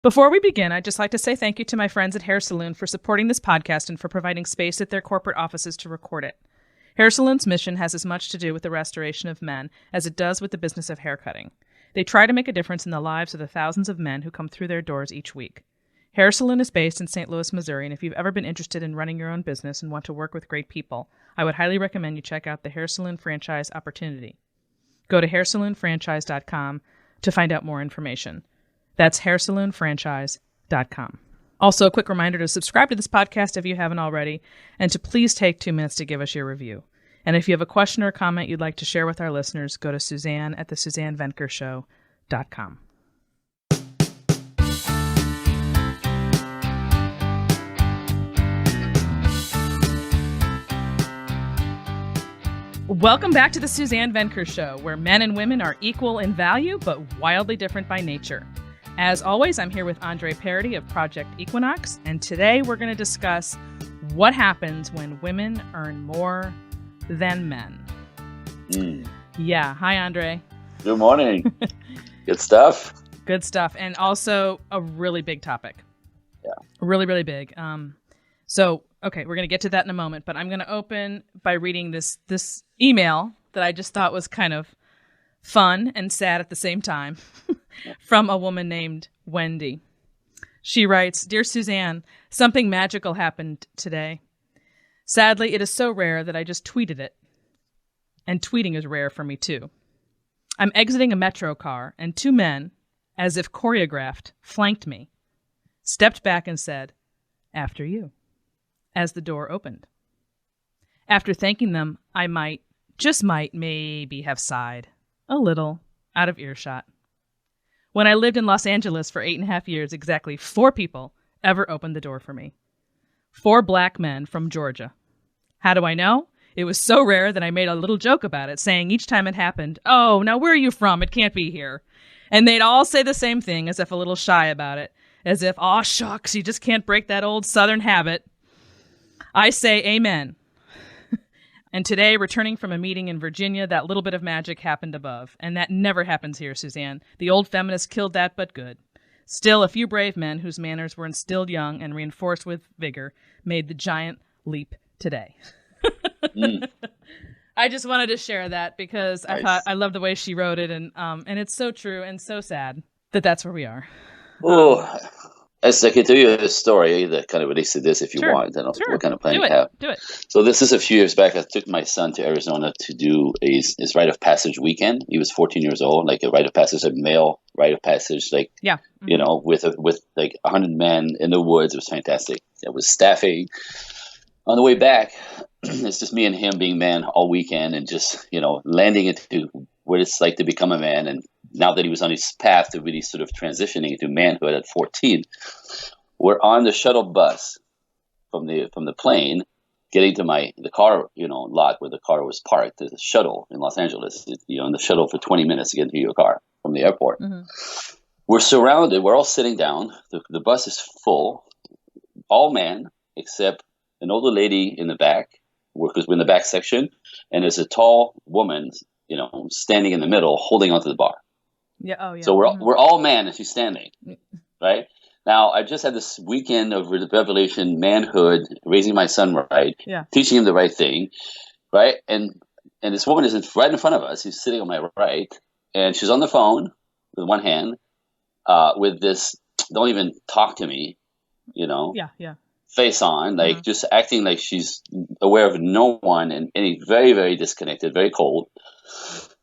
Before we begin, I'd just like to say thank you to my friends at Hair Saloon for supporting this podcast and for providing space at their corporate offices to record it. Hair Saloon's mission has as much to do with the restoration of men as it does with the business of haircutting. They try to make a difference in the lives of the thousands of men who come through their doors each week. Hair Saloon is based in St. Louis, Missouri, and if you've ever been interested in running your own business and want to work with great people, I would highly recommend you check out the Hair Saloon franchise opportunity. Go to hairsaloonfranchise.com to find out more information. That's hairsaloonfranchise.com. Also, a quick reminder to subscribe to this podcast if you haven't already, and to please take 2 minutes to give us your review. And if you have a question or a comment you'd like to share with our listeners, go to Suzanne at thesuzannevenkershow.com. Welcome back to the Suzanne Venker Show, where men and women are equal in value, but wildly different by nature. As always, I'm here with Andre Paradis of Project Equinox, and today we're going to discuss what happens when women earn more than men. Yeah. Hi, Andre. Good morning. Good stuff. Good stuff. And also a really big topic. Yeah. Really, really big. Okay, we're going to get to that in a moment, but I'm going to open by reading this email that I just thought was kind of fun and sad at the same time from a woman named Wendy. She writes, "Dear Suzanne, something magical happened today. Sadly, it is so rare that I just tweeted it. And tweeting is rare for me too. I'm exiting a metro car and 2 men, as if choreographed, flanked me, stepped back and said, 'After you,' as the door opened. After thanking them, I maybe have sighed. A little, out of earshot. When I lived in Los Angeles for 8.5 years, exactly 4 people ever opened the door for me. 4 black men from Georgia. How do I know? It was so rare that I made a little joke about it, saying each time it happened, 'Oh, now where are you from? It can't be here.' And they'd all say the same thing, as if a little shy about it, as if, 'Aw, shucks, you just can't break that old Southern habit.' I say amen. And today, returning from a meeting in Virginia, that little bit of magic happened above. And that never happens here, Suzanne. The old feminists killed that, but good. Still, a few brave men whose manners were instilled young and reinforced with vigor made the giant leap today." I just wanted to share that because Nice. I thought I love the way she wrote it, and it's so true and so sad that that's where we are. Oh, as I can tell you a story that kind of relates to this if you Sure. want. I don't know Sure. what kind of plan Do you it. have. Do it. So this is a few years back. I took my son to Arizona to do his rite of passage weekend. He was 14 years old, like a rite of passage, a male rite of passage, like, Yeah. you know, with like 100 men in the woods. It was fantastic. It was staffing. On the way back, it's just me and him being man all weekend and just, landing into what it's like to become a man. And now that he was on his path to really sort of transitioning into manhood at 14, we're on the shuttle bus from the plane, getting to the car, lot where the car was parked. There's a shuttle in Los Angeles, in the shuttle for 20 minutes to get into your car from the airport. Mm-hmm. We're surrounded. We're all sitting down. The bus is full, all men, except an older lady in the back, because we're in the back section, and there's a tall woman, standing in the middle, holding onto the bar. Yeah. Oh, yeah. So we're all men, and she's standing, right? Now, I just had this weekend of revelation, manhood, raising my son right, teaching him the right thing, right? And this woman is right in front of us. She's sitting on my right, and she's on the phone with one hand, with this "don't even talk to me," face on, like just acting like she's aware of no one and any very, very disconnected, very cold.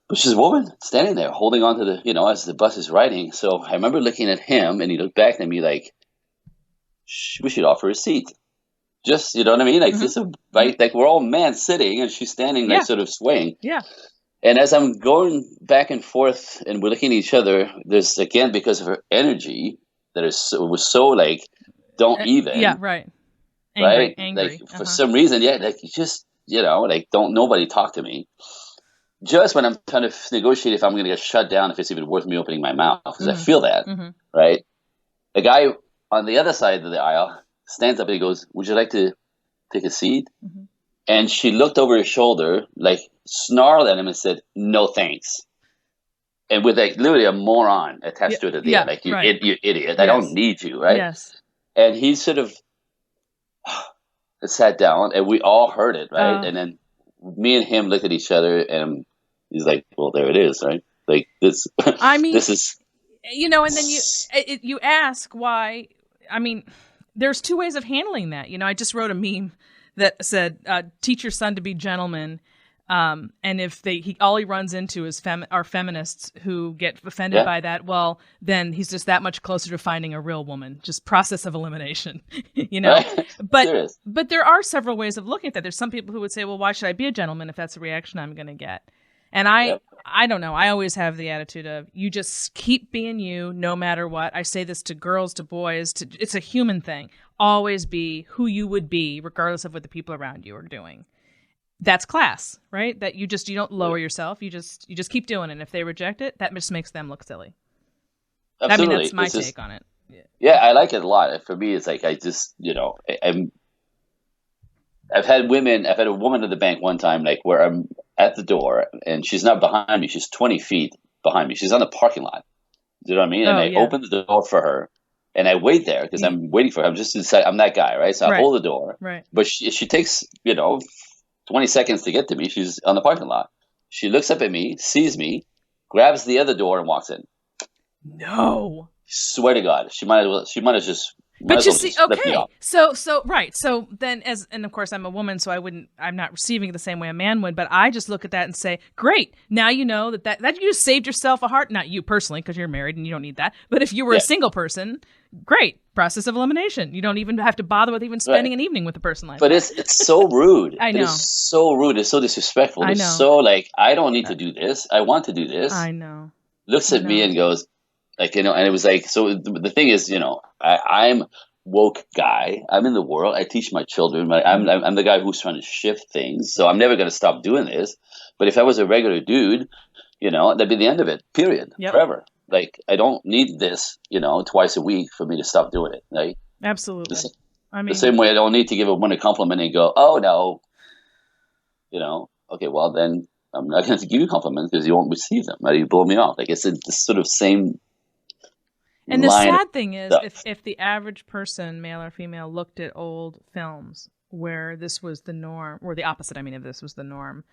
But she's a woman standing there holding on to the, as the bus is riding. So I remember looking at him and he looked back at me like, we should offer a seat. Just, you know what I mean? Like, like we're all men sitting and she's standing like sort of swaying. Yeah. And as I'm going back and forth and we're looking at each other, there's, again, because of her energy that was so like, don't even. Yeah, right. Angry. Like, for some reason, like, you just, like, don't nobody talk to me. Just when I'm trying to negotiate if I'm going to get shut down, if it's even worth me opening my mouth, because I feel that, right? A guy on the other side of the aisle stands up and he goes, "Would you like to take a seat?" And she looked over his shoulder, like snarled at him and said, "No, thanks." and with like literally a moron attached to it at the end, like you, you idiot, I don't need you, right? Yes. And he sort of sat down, and we all heard it, right? And then me and him looked at each other, and he's like, "Well, there it is, right? Like this." I mean, this is, and then you ask why. I mean, there's two ways of handling that. I just wrote a meme that said, "Teach your son to be gentlemen." And if all he runs into is are feminists who get offended by that, well, then he's just that much closer to finding a real woman. Just process of elimination, But there are several ways of looking at that. There's some people who would say, well, why should I be a gentleman if that's the reaction I'm going to get? And I don't know. I always have the attitude of you just keep being you no matter what. I say this to girls, to boys, it's a human thing. Always be who you would be, regardless of what the people around you are doing. That's class, right? That you don't lower yourself. You just keep doing it. And if they reject it, that just makes them look silly. Absolutely. I mean, that's my take on it. Yeah, I like it a lot. For me, it's like I've had a woman at the bank one time, like where I'm at the door and she's not behind me. She's 20 feet behind me. She's on the parking lot. Do you know what I mean? And I open the door for her. And I wait there because I'm waiting for her. I'm just inside. I'm that guy, right? So I hold the door. Right. But she takes, 20 seconds to get to me. She's on the parking lot. She looks up at me, sees me, grabs the other door and walks in. No. Swear to God. She might have just. But you see, okay. So right. So then and of course I'm a woman, so I'm not receiving it the same way a man would, but I just look at that and say, great. Now you know that you just saved yourself a heart. Not you personally, because you're married and you don't need that. But if you were a single person, great. Process of elimination. You don't even have to bother with even spending an evening with a person like that. But it's so rude. I know. It's so rude. It's so disrespectful. I know. It's so like, I don't need to do this. I want to do this. I know. Looks at me and goes, like, and it was like, so the thing is, I'm woke guy. I'm in the world. I teach my children. I'm the guy who's trying to shift things. So I'm never going to stop doing this. But if I was a regular dude, that'd be the end of it, period, forever. Like, I don't need this, twice a week for me to stop doing it. Like, absolutely. The same way I don't need to give a woman a compliment and go, oh, no, okay, well, then I'm not going to give you compliments because you won't receive them. Right? You blow me off. Like, it's the sort of same. And the sad thing is, if the average person, male or female, looked at old films where this was the norm, or the opposite, if this was the norm,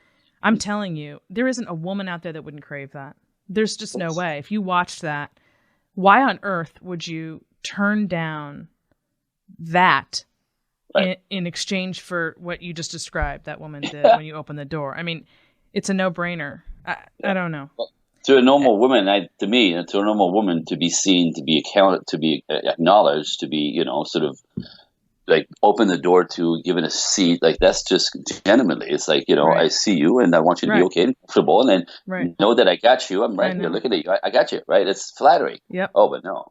I'm telling you, there isn't a woman out there that wouldn't crave that. There's just no way. If you watched that, why on earth would you turn down that in exchange for what you just described that woman did when you opened the door? I mean, it's a no-brainer. I don't know. To a normal woman, to a normal woman, to be seen, to be accounted, to be acknowledged, to be, sort of like open the door to given a seat, like that's just gentlemanly. It's like, I see you and I want you to be okay and comfortable, and then know that I got you. I'm right here looking at you. I got you, right? It's flattering. Yep. Oh, but no.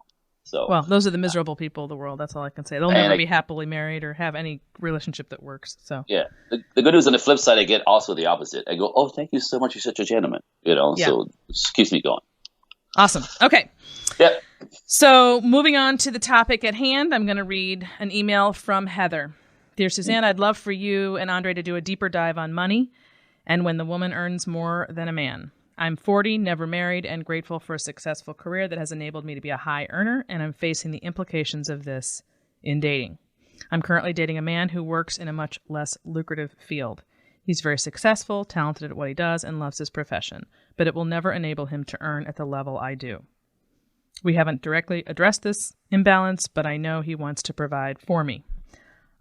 So, well, those are the miserable people of the world. That's all I can say. They'll never be happily married or have any relationship that works. So yeah, the good news on the flip side, I get also the opposite. I go, oh, thank you so much. You're such a gentleman. So it just keeps me going. Awesome. Okay. Yeah. So moving on to the topic at hand, I'm going to read an email from Heather. Dear Suzanne, I'd love for you and Andre to do a deeper dive on money and when the woman earns more than a man. I'm 40, never married, and grateful for a successful career that has enabled me to be a high earner, and I'm facing the implications of this in dating. I'm currently dating a man who works in a much less lucrative field. He's very successful, talented at what he does, and loves his profession, but it will never enable him to earn at the level I do. We haven't directly addressed this imbalance, but I know he wants to provide for me.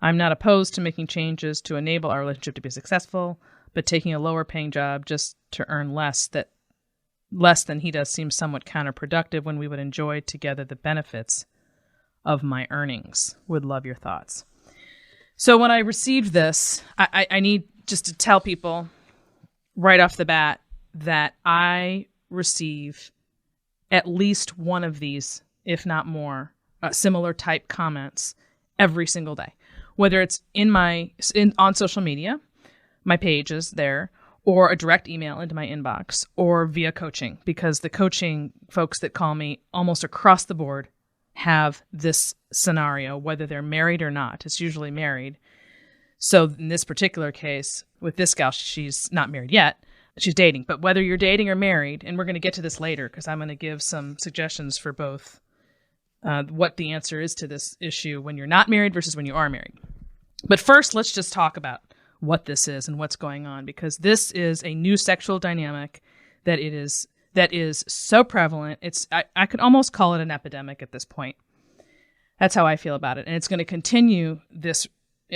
I'm not opposed to making changes to enable our relationship to be successful, but taking a lower paying job just to earn less than he does seems somewhat counterproductive when we would enjoy together the benefits of my earnings. Would love your thoughts. So when I received this, I need just to tell people right off the bat that I receive at least one of these, if not more, similar type comments every single day, whether it's on social media, my page is there, or a direct email into my inbox, or via coaching, because the coaching folks that call me almost across the board have this scenario, whether they're married or not. It's usually married. So in this particular case, with this gal, she's not married yet, She's dating, but whether you're dating or married, and we're going to get to this later because I'm going to give some suggestions for both what the answer is to this issue when you're not married versus when you are married. But first, let's just talk about what this is and what's going on, because this is a new sexual dynamic that is so prevalent. I could almost call it an epidemic at this point. That's how I feel about it. And it's going to continue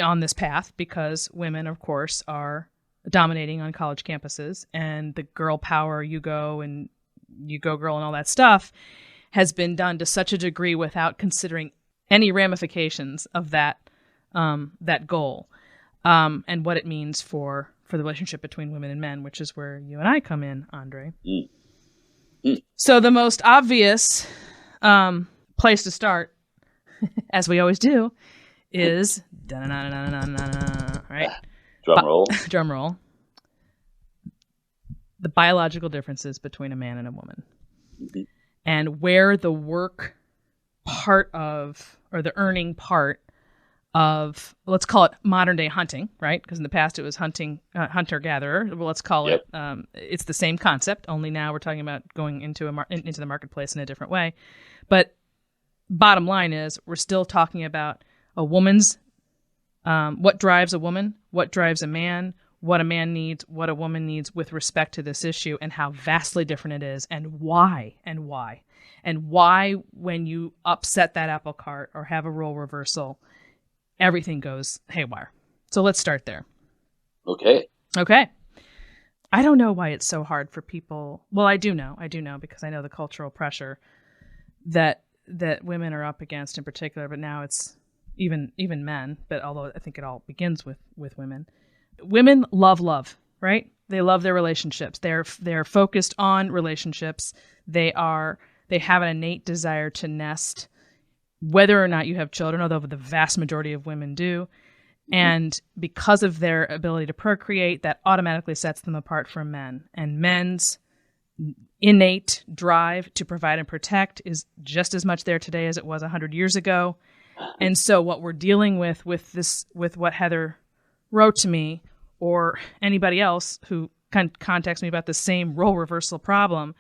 on this path because women, of course, are dominating on college campuses, and the girl power, you go girl and all that stuff has been done to such a degree without considering any ramifications of that goal and what it means for the relationship between women and men, which is where you and I come in, Andre. So the most obvious place to start, as we always do, is right? Drum roll. The biological differences between a man and a woman. Mm-hmm. And where the work part of, or the earning part of, let's call it modern day hunting, right? Because in the past it was hunter-gatherer. Well, let's call it, it's the same concept, only now we're talking about going into the marketplace in a different way. But bottom line is we're still talking about a woman's, what drives a woman, what drives a man, what a man needs, what a woman needs with respect to this issue, and how vastly different it is, and why when you upset that apple cart or have a role reversal, everything goes haywire. So let's start there. Okay. I don't know why it's so hard for people. Well, I do know because I know the cultural pressure that women are up against in particular, but now it's even men, but although I think it all begins with women. Women love, right? They love their relationships. They're focused on relationships. They have an innate desire to nest, whether or not you have children, although the vast majority of women do. And because of their ability to procreate, that automatically sets them apart from men. And men's innate drive to provide and protect is just as much there today as it was 100 years ago. And so what we're dealing with what Heather wrote to me, or anybody else who contacts me about the same role reversal problem,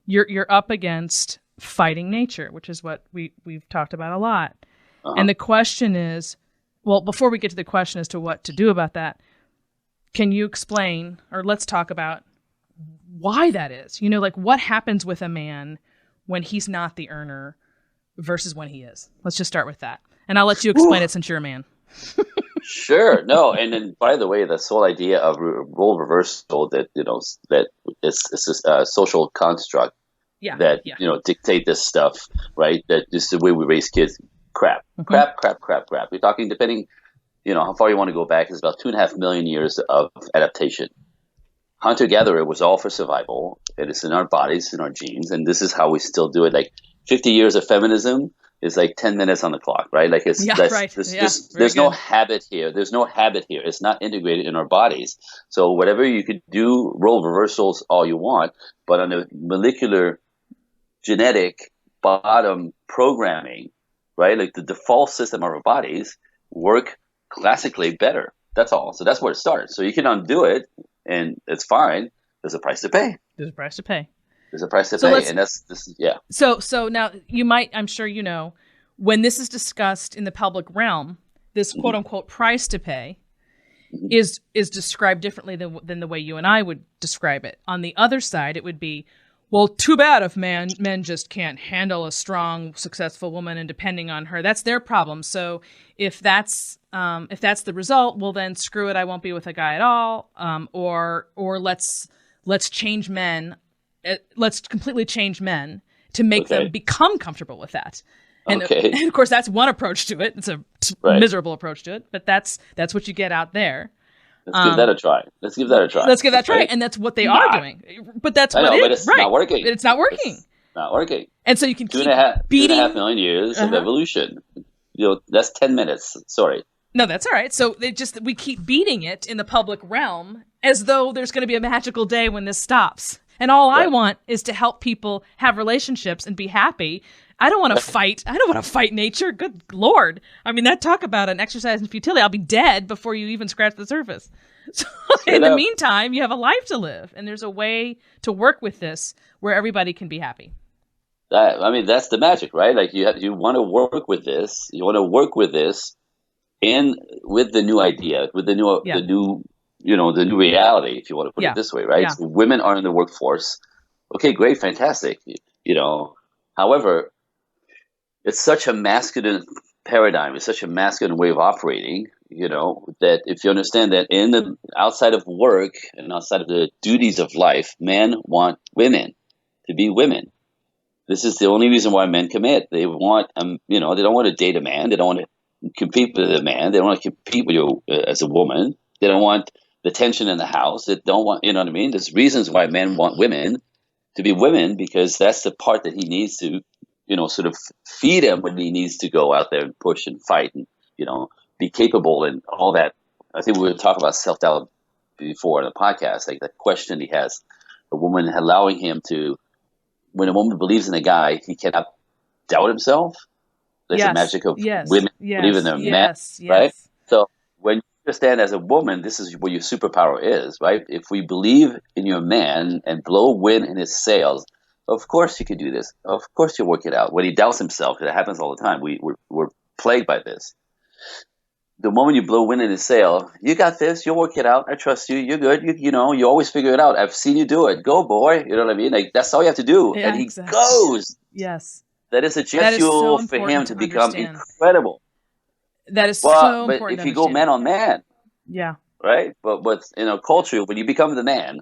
you're up against fighting nature, which is what we've talked about a lot. Uh-huh. And the question is, well, before we get to the question as to what to do about that, can you explain, or let's talk about why that is? Like what happens with a man when he's not the earner versus when he is? Let's just start with that. And I'll let you explain it since you're a man. Sure. No. And then, by the way, this whole idea of role reversal that it's a social construct that dictate this stuff, right? That this is the way we raise kids. Crap. We're talking, depending, how far you want to go back, is about 2.5 million years of adaptation. Hunter-gatherer was all for survival. It is in our bodies, in our genes, and this is how we still do it. Like 50 years of feminism is like 10 minutes on the clock, right? Like there's no habit here. There's no habit here. It's not integrated in our bodies. So whatever you could do, role reversals all you want, but on a molecular genetic bottom programming, right? Like the default system of our bodies work classically better. That's all. So that's where it starts. So you can undo it and it's fine. There's a price to pay. And So now you might, I'm sure when this is discussed in the public realm, this quote unquote price to pay is described differently than the way you and I would describe it. On the other side, it would be, well, too bad if men just can't handle a strong, successful woman and depending on her. That's their problem. So if that's the result, well then screw it. I won't be with a guy at all. Or let's change men. Let's completely change men to make them become comfortable with that. And of course, that's one approach to it. It's a miserable approach to it, but that's what you get out there. Let's give that a try. And that's what they are doing. But that's what it is. But it's not working. It's not working. And so you can keep beating 2.5 million years of evolution. That's 10 minutes. Sorry. No, that's all right. So we keep beating it in the public realm as though there's going to be a magical day when this stops. And all I want is to help people have relationships and be happy. I don't want to fight. I don't want to fight nature. Good Lord. I mean, that talk about an exercise in futility. I'll be dead before you even scratch the surface. So in the meantime, you have a life to live, and there's a way to work with this where everybody can be happy. That's the magic, right? Like you want to work with this. You want to work with this with the new idea, with the new, the new reality, if you want to put it this way, right? Yeah. So women are in the workforce. Okay, great, fantastic. However, it's such a masculine paradigm. It's such a masculine way of operating, that if you understand that outside of work and outside of the duties of life, men want women to be women. This is the only reason why men commit. They want, they don't want to date a man. They don't want to compete with a man. They don't want to compete with you as a woman. They don't want the tension in the house. They don't want, you know what I mean? There's reasons why men want women to be women, because that's the part that he needs to, sort of feed him when he needs to go out there and push and fight and, be capable and all that. I think we were talking about self-doubt before in the podcast, like the question he has, a woman allowing him to, when a woman believes in a guy, he cannot doubt himself. There's the magic of women believing in their men, right? So when you understand as a woman, this is where your superpower is, right? If we believe in your man and blow wind in his sails, of course you can do this. Of course you work it out. When he doubts himself, it happens all the time. We're plagued by this. The moment you blow wind in his sail, you got this. You'll work it out. I trust you. You're good. You always figure it out. I've seen you do it. Go, boy. You know what I mean? Like that's all you have to do. Yeah, and he goes. Yes. That is a jet fuel for him to become incredible. That is so important. But if you go man on man, right? But in a culture, when you become the man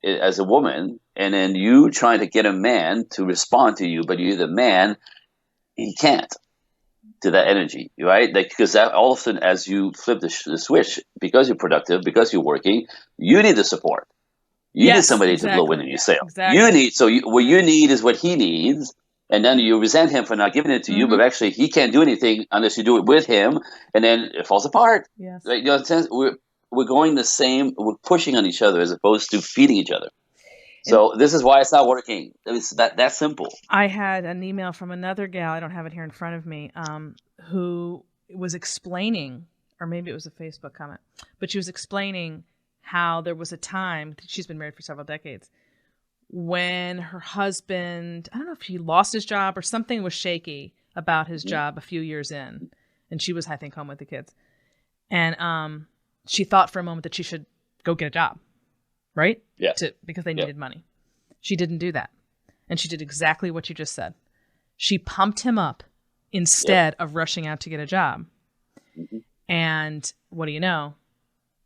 as a woman, and then you trying to get a man to respond to you, but you're the man, he can't. To that energy, right? Like, because that all of a sudden, as you flip the switch, because you're productive, because you're working, you need the support. You need somebody to blow wind in your sail. Exactly. What you need is what he needs, and then you resent him for not giving it to you, but actually he can't do anything unless you do it with him, and then it falls apart. Yes. Like, we're going the same. We're pushing on each other as opposed to feeding each other. So this is why it's not working. It's that simple. I had an email from another gal, I don't have it here in front of me, who was explaining, or maybe it was a Facebook comment, but she was explaining how there was a time, she's been married for several decades, when her husband, I don't know if he lost his job or something was shaky about his job a few years in, and she was, I think, home with the kids. And she thought for a moment that she should go get a job. Right? Yeah. Because they needed money. She didn't do that. And she did exactly what you just said. She pumped him up instead of rushing out to get a job. Mm-hmm. And what do you know?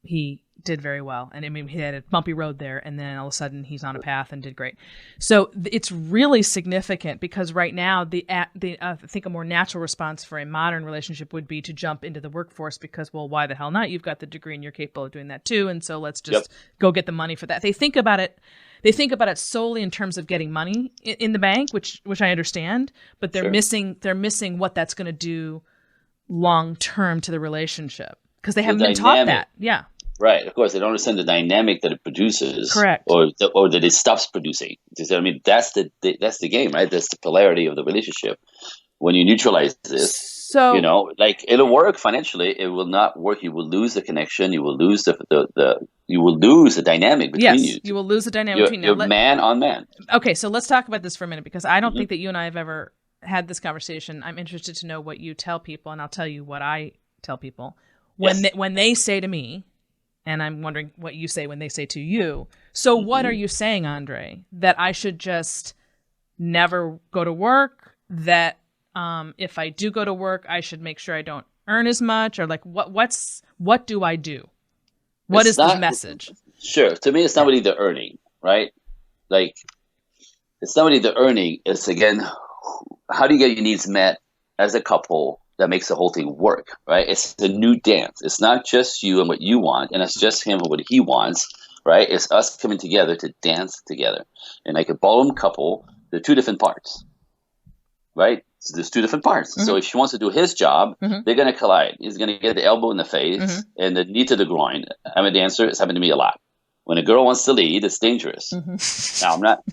He did very well. And I mean, he had a bumpy road there. And then all of a sudden he's on a path and did great. So it's really significant because right now, I think a more natural response for a modern relationship would be to jump into the workforce because, well, why the hell not? You've got the degree and you're capable of doing that too. And so let's just go get the money for that. They think about it solely in terms of getting money in the bank, which I understand, but they're missing what that's going to do long term to the relationship because they haven't been taught that. Yeah. Right, of course, they don't understand the dynamic that it produces, correct, or that it stops producing. I mean, that's the game, right? That's the polarity of the relationship. When you neutralize this, so like it'll work financially, it will not work. You will lose the connection. You will lose you will lose the dynamic between you. You will lose the dynamic between you. You're man on man. Okay, so let's talk about this for a minute because I don't think that you and I have ever had this conversation. I'm interested to know what you tell people, and I'll tell you what I tell people when they say to me. And I'm wondering what you say when they say to you. So what are you saying, Andre? That I should just never go to work? That if I do go to work, I should make sure I don't earn as much? Or like, what do I do? What is the message? Sure. To me, it's not really the earning, right? Like, it's not really the earning. It's, again, how do you get your needs met as a couple that makes the whole thing work, right? It's a new dance. It's not just you and what you want, and it's just him and what he wants, right? It's us coming together to dance together. And like a ballroom couple, they're two different parts, right? So there's two different parts. Mm-hmm. So if she wants to do his job, they're going to collide. He's going to get the elbow in the face and the knee to the groin. I'm a dancer. It's happened to me a lot. When a girl wants to lead, it's dangerous. Now, I'm not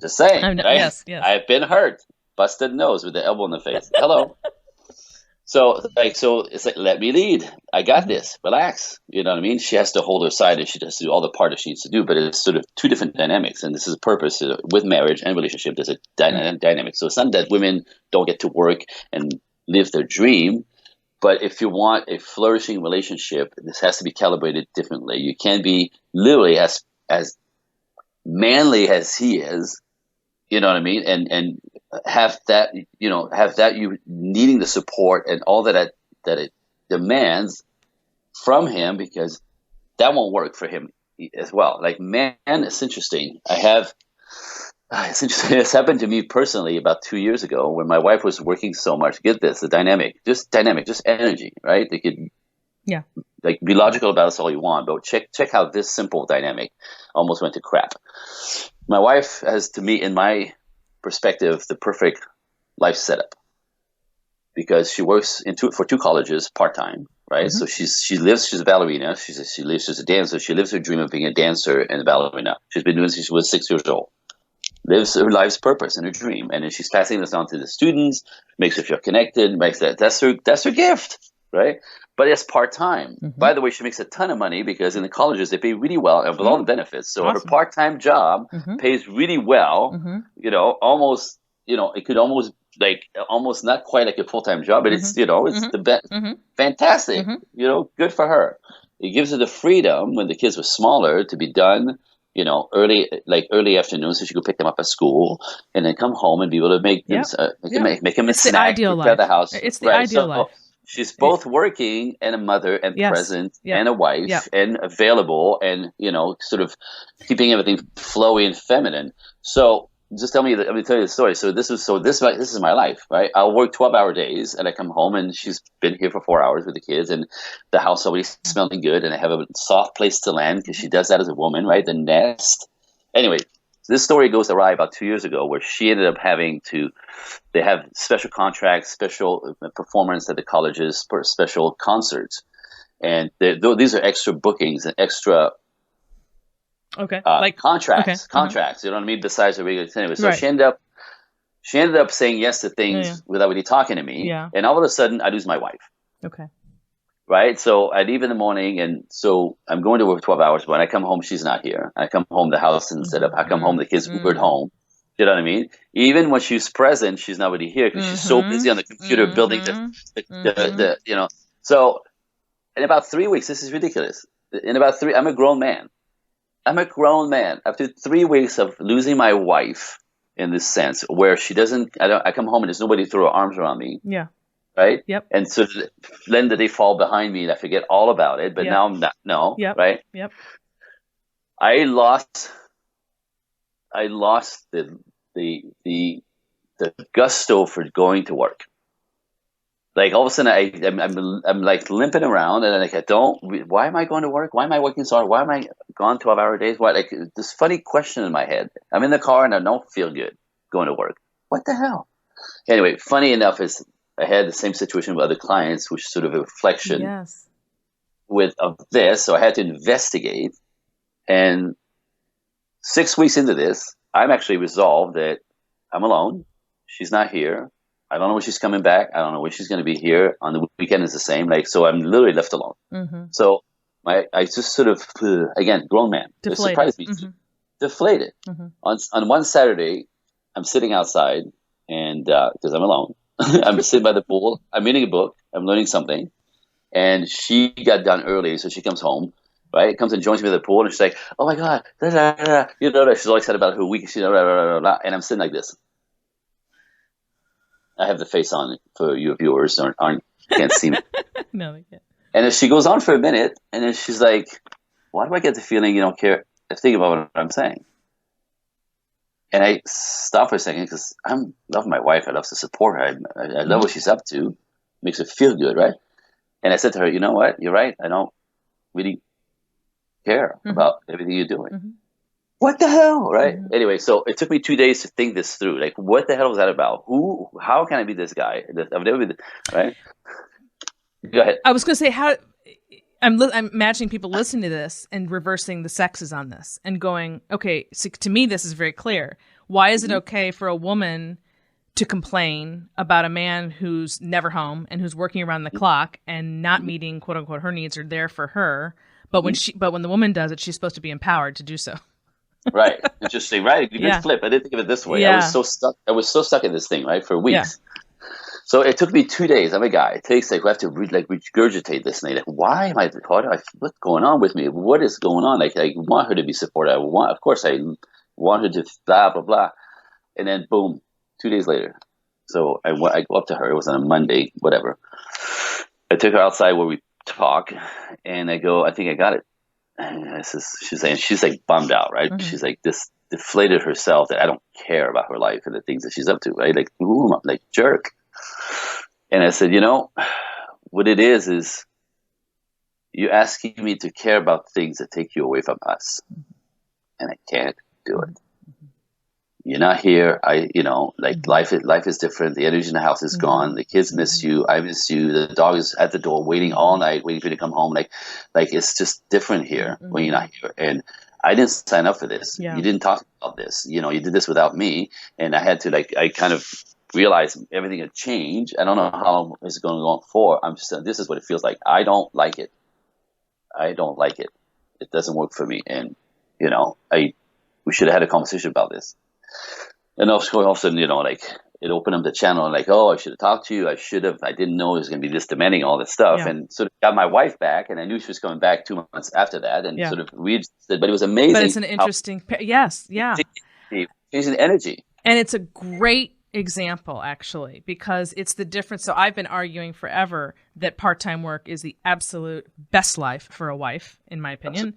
just saying, right? Yes. I've been hurt busted nose with the elbow in the face. Hello. So it's like, let me lead. I got this. Relax. You know what I mean? She has to hold her side and she has to do all the part that she needs to do, but it's sort of two different dynamics. And this is a purpose with marriage and relationship. There's a dynamic. So it's not that women don't get to work and live their dream, but if you want a flourishing relationship, this has to be calibrated differently. You can't be literally as manly as he is, you know what I mean? And have that you needing the support and all that it demands from him, because that won't work for him as well. Like, man, it's interesting. It's interesting. It's happened to me personally about 2 years ago when my wife was working so much. Get this, just energy, right? They could like be logical about us all you want, but check how this simple dynamic almost went to crap. My wife has, to me, in my perspective, the perfect life setup, because she works for two colleges part-time, right? So she's a ballerina. She's a dancer. She lives her dream of being a dancer and a ballerina. She's been doing it since she was 6 years old. Lives her life's purpose and her dream, and then she's passing this on to the students. Makes her feel connected. That's her gift, right? But it's part-time. By the way, she makes a ton of money because in the colleges they pay really well and with all the benefits. So her part-time job pays really well. Almost, it could almost not quite like a full-time job, but it's the best. Fantastic. Good for her. It gives her the freedom when the kids were smaller to be done, early afternoon, so she could pick them up at school and then come home and be able to make them a snack, prepare the house. It's the ideal life. She's both working and a mother and present and a wife and available and, sort of keeping everything flowy and feminine. So just let me tell you the story. So this is my life, right? I'll work 12-hour days and I come home and she's been here for 4 hours with the kids and the house always smelling good and I have a soft place to land because she does that as a woman, right? The nest. Anyway, this story goes awry about 2 years ago where she ended up they have special contracts, special performance at the colleges for special concerts. And these are extra bookings and extra contracts, you know what I mean? Besides the regular anyway. So she ended up saying yes to things without really talking to me. Yeah. And all of a sudden I lose my wife. Okay. Right. So I leave in the morning and so I'm going to work 12 hours, but when I come home, she's not here. I come home, the house isn't set up. I come home, the kids Ubered home. You know what I mean? Even when she's present, she's not really here because she's so busy on the computer building the. So in about 3 weeks, this is ridiculous. I'm a grown man. After 3 weeks of losing my wife in this sense, where she doesn't, I come home and there's nobody to throw her arms around me. Yeah. Right? Yep. And so then they fall behind me and I forget all about it, but now I'm not, right? Yep. I lost the gusto for going to work. Like all of a sudden I'm like limping around and why am I going to work? Why am I working so hard? Why am I gone 12-hour days? Why? Like this funny question in my head. I'm in the car and I don't feel good going to work. What the hell? Anyway, funny enough is I had the same situation with other clients, which is sort of a reflection of this. So I had to investigate. And 6 weeks into this, I'm actually resolved that I'm alone. She's not here. I don't know when she's coming back. I don't know when she's going to be here. On the weekend is the same. So I'm literally left alone. So I just sort of, again, grown man. Deflated. It surprised me. Deflated. On one Saturday, I'm sitting outside and because I'm alone. I'm sitting by the pool. I'm reading a book. I'm learning something. And she got done early, so she comes home. Right? Comes and joins me at the pool, and she's like, "Oh my God!" She's all excited about her week. And I'm sitting like this. I have the face on for you viewers can't see me. No, they can't. And then she goes on for a minute, and then she's like, "Why do I get the feeling you don't care? Think about what I'm saying?" And I stop for a second because I love my wife. I love to support her. I love what she's up to. Makes her feel good, right? And I said to her, "You know what? You're right. I don't really care about everything you're doing." What the hell, right? Anyway, so it took me 2 days to think this through. Like, what the hell was that about? How can I be this guy? I've never been, right? Go ahead. I was going to say I'm imagining people listening to this and reversing the sexes on this and going, okay, so to me, this is very clear. Why is it okay for a woman to complain about a man who's never home and who's working around the clock and not meeting quote unquote her needs are there for her. But when the woman does it, she's supposed to be empowered to do so. Right. Interesting. Right. Good flip. I didn't think of it this way. Yeah. I was so stuck in this thing, right, for weeks. So it took me 2 days. I'm a guy. It takes like, we have to regurgitate this thing. Like, why am I, what's going on with me? What is going on? Like, I want her to be supported. Of course I want her to blah, blah, blah. And then boom, 2 days later. So I go up to her. It was on a Monday, whatever. I took her outside where we talk, and I go, I think I got it. And she's like bummed out, right? Mm-hmm. She's like this deflated herself that I don't care about her life and the things that she's up to, right? Like, ooh, I'm like jerk. And I said, what it is you're asking me to care about things that take you away from us, and I can't do it. You're not here. Life is different. The energy in the house is gone. The kids miss you. I miss you. The dog is at the door waiting all night, waiting for you to come home. Like it's just different here when you're not here. And I didn't sign up for this. Yeah. You didn't talk about this. You did this without me. And I had to I kind of realized everything had changed. I don't know how long it's going to go on for. I'm just saying, this is what it feels like. I don't like it. It doesn't work for me. And, we should have had a conversation about this. And all of a sudden, it opened up the channel and I should have talked to you. I didn't know it was going to be this demanding, all this stuff. Yeah. And sort of got my wife back, and I knew she was coming back 2 months after that. And sort of but it was amazing. But it's an interesting, yes. Yeah. She's an energy. And it's a great example, actually, because it's the difference. So I've been arguing forever that part-time work is the absolute best life for a wife, in my opinion.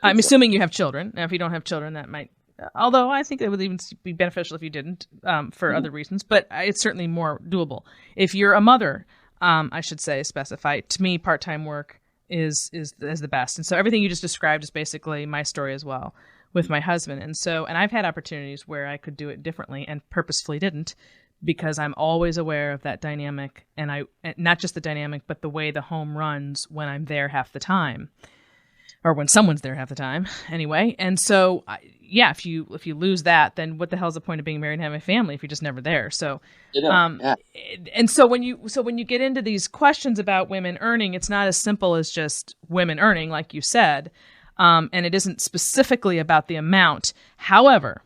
I'm assuming you have children. Now, if you don't have children, that might, although I think it would even be beneficial if you didn't, for other reasons, but it's certainly more doable. If you're a mother, I should specify, to me, part-time work is the best. And so everything you just described is basically my story as well with my husband. And I've had opportunities where I could do it differently and purposefully didn't, because I'm always aware of that dynamic, and not just the dynamic, but the way the home runs when I'm there half the time, or when someone's there half the time anyway. And so, if you lose that, then what the hell's the point of being married and having a family if you're just never there? So, and so when you get into these questions about women earning, it's not as simple as just women earning, like you said. And it isn't specifically about the amount. However,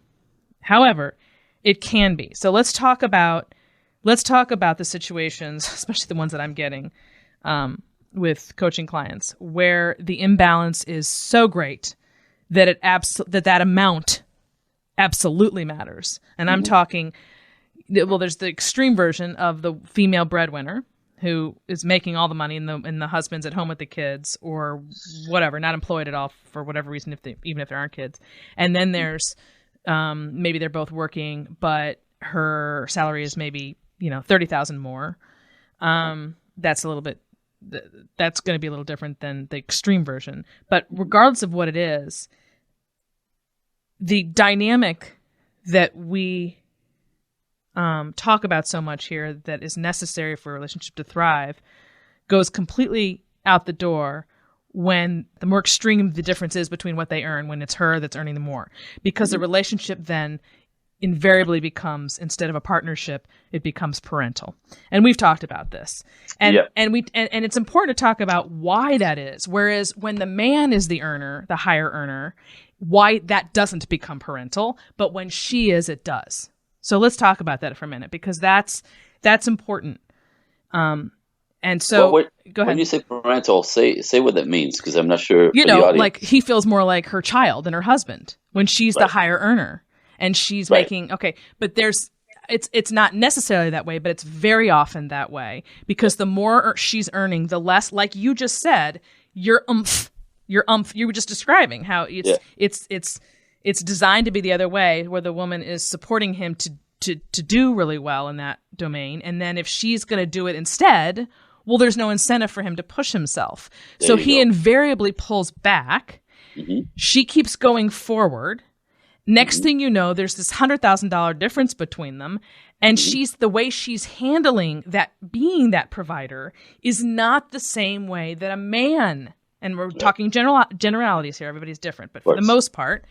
it can be. So let's talk about the situations, especially the ones that I'm getting, with coaching clients, where the imbalance is so great that that amount absolutely matters. And I'm talking, there's the extreme version of the female breadwinner who is making all the money, and the husband's at home with the kids or whatever, not employed at all for whatever reason, even if there aren't kids. And then there's maybe they're both working, but her salary is maybe $30,000 more. That's a little bit. That's going to be a little different than the extreme version. But regardless of what it is, the dynamic that we talk about so much here that is necessary for a relationship to thrive goes completely out the door when the more extreme the difference is between what they earn, when it's her that's earning the more. Because the relationship then invariably becomes, instead of a partnership, it becomes parental. And we've talked about this. And it's important to talk about why that is. Whereas when the man is the earner, the higher earner, why that doesn't become parental, but when she is, it does. So let's talk about that for a minute, because that's important. And so, go ahead. When you say parental, say what that means, because I'm not sure. Like he feels more like her child than her husband when she's the higher earner. And she's making, but it's not necessarily that way, but it's very often that way, because the more she's earning, the less, like you just said, you were just describing how it's designed to be the other way, where the woman is supporting him to do really well in that domain. And then if she's going to do it instead, well, there's no incentive for him to push himself. So he invariably pulls back. Mm-hmm. She keeps going forward. Next thing you know, there's this $100,000 difference between them. And the way she's handling that, being that provider, is not the same way that a man, and we're talking generalities here, everybody's different, but for the most part,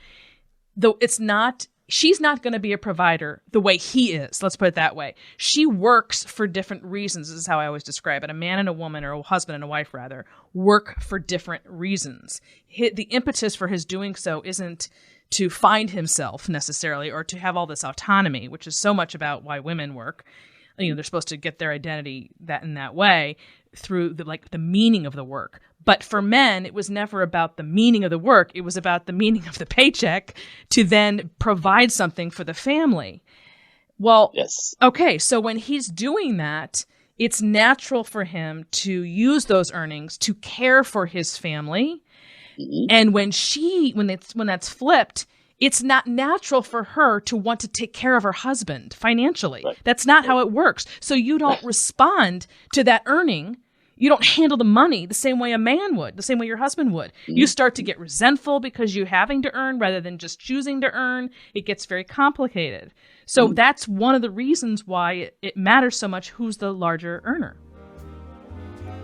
though it's not she's not going to be a provider the way he is. Let's put it that way. She works for different reasons. This is how I always describe it. A man and a woman, or a husband and a wife rather, work for different reasons. The impetus for his doing so isn't to find himself necessarily, or to have all this autonomy, which is so much about why women work. They're supposed to get their identity in that way through the meaning of the work. But for men, it was never about the meaning of the work. It was about the meaning of the paycheck to then provide something for the family. Well, yes. Okay, so when he's doing that, it's natural for him to use those earnings to care for his family. Mm-hmm. And when that's flipped, it's not natural for her to want to take care of her husband financially. Right. That's not how it works. So you don't respond to that earning. You don't handle the money the same way a man would, the same way your husband would. Mm-hmm. You start to get resentful because you're having to earn rather than just choosing to earn. It gets very complicated. So that's one of the reasons why it matters so much who's the larger earner.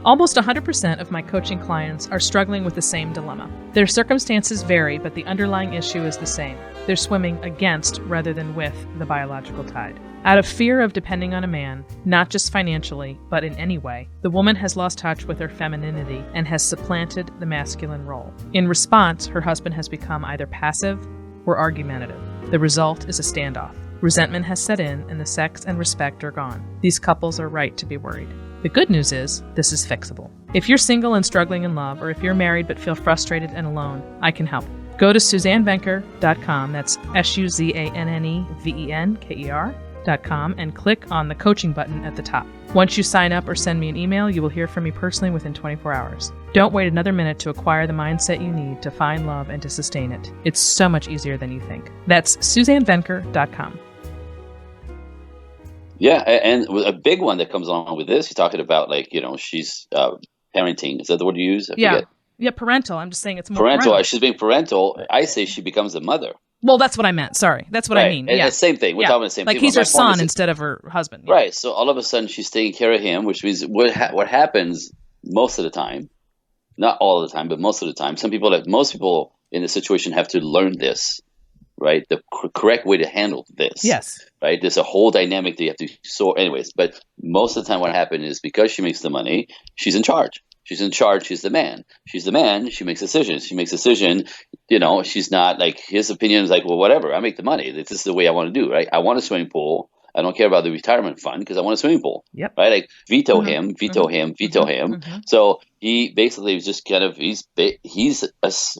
Almost 100% of my coaching clients are struggling with the same dilemma. Their circumstances vary, but the underlying issue is the same. They're swimming against rather than with the biological tide. Out of fear of depending on a man, not just financially, but in any way, the woman has lost touch with her femininity and has supplanted the masculine role. In response, her husband has become either passive or argumentative. The result is a standoff. Resentment has set in, and the sex and respect are gone. These couples are right to be worried. The good news is, this is fixable. If you're single and struggling in love, or if you're married but feel frustrated and alone, I can help. Go to SuzanneVenker.com, that's SuzanneVenker.com, and click on the coaching button at the top. Once you sign up or send me an email, you will hear from me personally within 24 hours. Don't wait another minute to acquire the mindset you need to find love and to sustain it. It's so much easier than you think. That's SuzanneVenker.com. Yeah, and a big one that comes along with this, you're talking about she's parenting. Is that the word you use? I forget. Yeah, parental. I'm just saying it's more parental. She's being parental. I say she becomes a mother. Well, that's what I meant. Sorry. That's what I mean. And the same thing. We're talking about the same thing. Like he's her son instead of her husband. Yeah. Right. So all of a sudden she's taking care of him, which means what happens most of the time, not all of the time, but most of the time, most people in the situation have to learn this, right? The correct way to handle this. Yes. Right. There's a whole dynamic that you have to sort. Anyways, but most of the time what happens is because she makes the money, she's in charge. She's in charge. She's the man. She's the man. She makes decisions. She makes decision. She's not like his opinion is like, well, whatever. I make the money. This is the way I want to do. Right. I want a swimming pool. I don't care about the retirement fund because I want a swimming pool. Yep. Right. Like veto him. Mm-hmm. So he basically was just kind of he's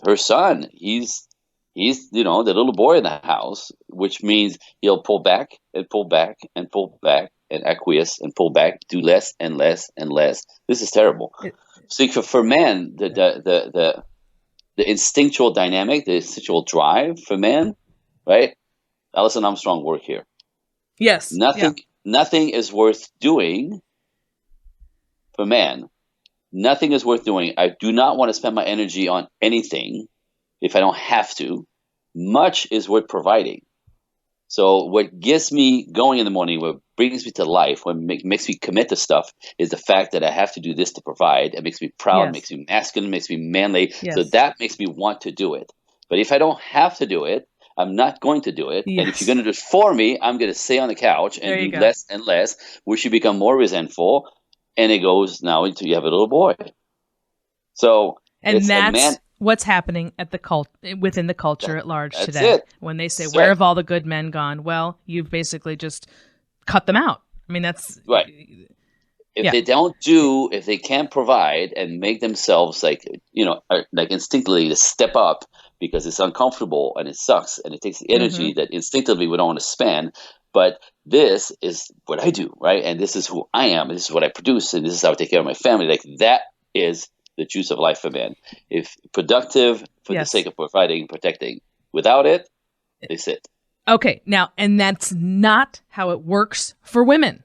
her son. He's the little boy in the house, which means he'll pull back and pull back and pull back and acquiesce and pull back, do less and less and less. This is terrible. So for men, the instinctual dynamic, the instinctual drive for men, right? Alison Armstrong work here. Yes. Nothing is worth doing for man. Nothing is worth doing. I do not want to spend my energy on anything if I don't have to. Much is worth providing. So what gets me going in the morning, what brings me to life, what makes me commit to stuff is the fact that I have to do this to provide. It makes me proud, makes me masculine, makes me manly. Yes. So that makes me want to do it. But if I don't have to do it, I'm not going to do it. Yes. And if you're going to do it for me, I'm going to stay on the couch and do less and less, which you become more resentful. And it goes now into you have a little boy. So that's what's happening at within the culture at large today. When they say, where have all the good men gone? Well, you've basically just cut them out. I mean, that's right. If they can't provide and make themselves like instinctively to step up because it's uncomfortable and it sucks and it takes the energy that instinctively we don't want to spend. But this is what I do, right? And this is who I am. And this is what I produce. And this is how I take care of my family. Like that is the juice of life for men. If productive for the sake of providing and protecting, without it, they sit. Okay, now, and that's not how it works for women.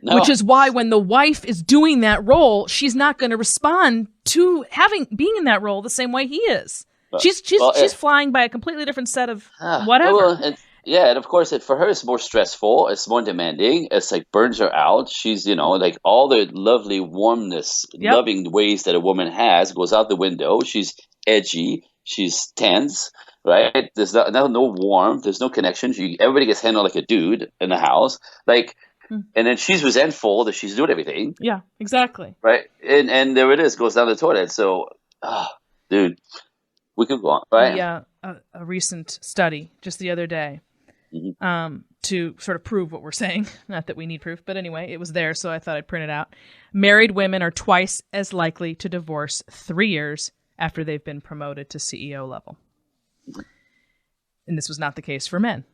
No. Which is why when the wife is doing that role, she's not going to respond to being in that role the same way he is. She's flying by a completely different set of whatever. And of course, for her, it's more stressful. It's more demanding. It's like burns her out. She's, like all the lovely warmness, loving ways that a woman has goes out the window. She's edgy. She's tense, right? There's no warmth. There's no connection. Everybody gets handled like a dude in the house. Like, and then she's resentful that she's doing everything. Yeah, exactly. Right. And there it is, goes down the toilet. So, dude, we could go on, right? A recent study just the other day to sort of prove what we're saying. Not that we need proof, but anyway, it was there, so I thought I'd print it out. Married women are twice as likely to divorce 3 years after they've been promoted to CEO level. And this was not the case for men.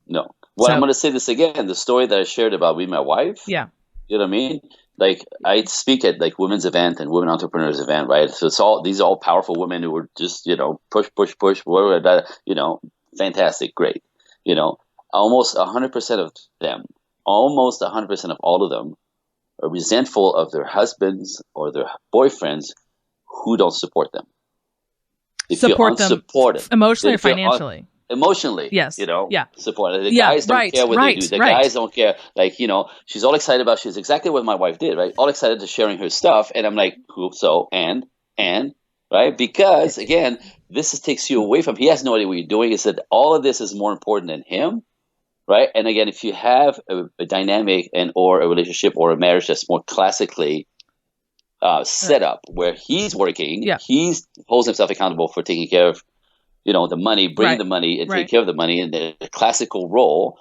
No. Well, I'm going to say this again. The story that I shared about me and my wife. Yeah. You know what I mean? Like, I speak at like women's event and women entrepreneurs event, right? So these are all powerful women who are just, push, whatever, fantastic, great. Almost 100% of them, almost 100% of all of them are resentful of their husbands or their boyfriends who don't support them. If support them emotionally or financially. Emotionally, yes, support. The guys don't care what they do. The guys don't care. Like, she's all excited about. She's exactly what my wife did, right? All excited to sharing her stuff, and I'm like, cool. So and right, because again, takes you away from. He has no idea what you're doing. It's that all of this is more important than him, right? And again, if you have a dynamic or a relationship or a marriage that's more classically set up, where he's working, he holds himself accountable for taking care of. The money, bring the money and take care of the money in the classical role.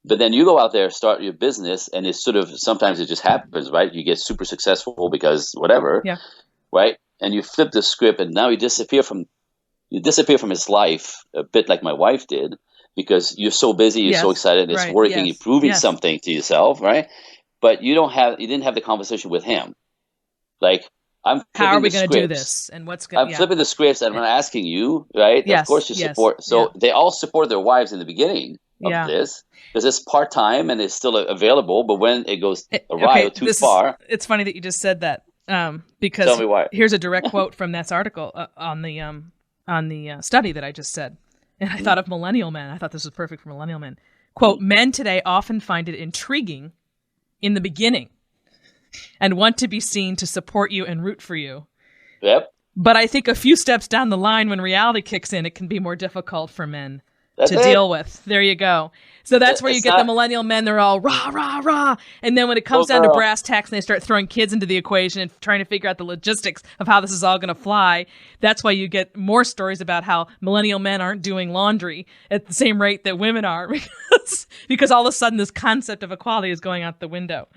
But then you go out there, start your business, and it's sometimes it just happens, right? You get super successful because whatever, right? And you flip the script, and now you disappear from his life a bit like my wife did, because you're so busy, you're so excited, it's working, you're proving something to yourself, right? But you didn't have the conversation with him, like. How are we going to do this? And what's going? I'm flipping the scripts, and I'm asking you, right? Yes, of course, you support. So they all support their wives in the beginning of this, because it's part time and it's still available. But when it goes awry or too far, it's funny that you just said that, because tell me why. Here's a direct quote from that article on the study that I just said, and I thought of millennial men. I thought this was perfect for millennial men. Quote: Men today often find it intriguing in the beginning and want to be seen to support you and root for you. Yep. But I think a few steps down the line, when reality kicks in, it can be more difficult for men to deal with. There you go. So that's where you get the millennial men. They're all rah, rah, rah. And then when it comes down to brass tacks and they start throwing kids into the equation and trying to figure out the logistics of how this is all going to fly, that's why you get more stories about how millennial men aren't doing laundry at the same rate that women are, because all of a sudden this concept of equality is going out the window.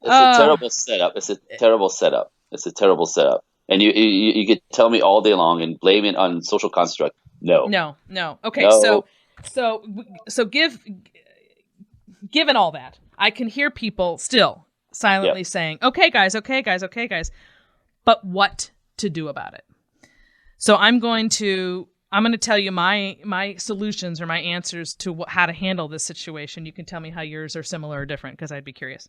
It's a terrible setup. It's a terrible setup. And you could tell me all day long and blame it on social construct. No. Okay, no. So given all that, I can hear people still silently saying, okay, guys. But what to do about it? So I'm going to tell you my solutions or my answers to how to handle this situation. You can tell me how yours are similar or different, because I'd be curious.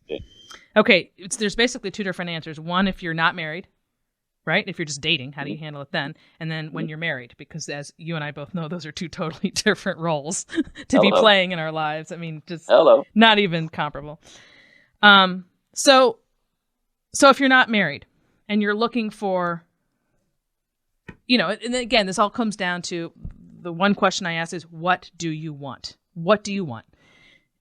Okay, there's basically two different answers. One, if you're not married, right? If you're just dating, how do you handle it then? And then when you're married, because as you and I both know, those are two totally different roles to be playing in our lives. I mean, just not even comparable. So if you're not married and you're looking for, and again, this all comes down to the one question I ask is, what do you want? What do you want?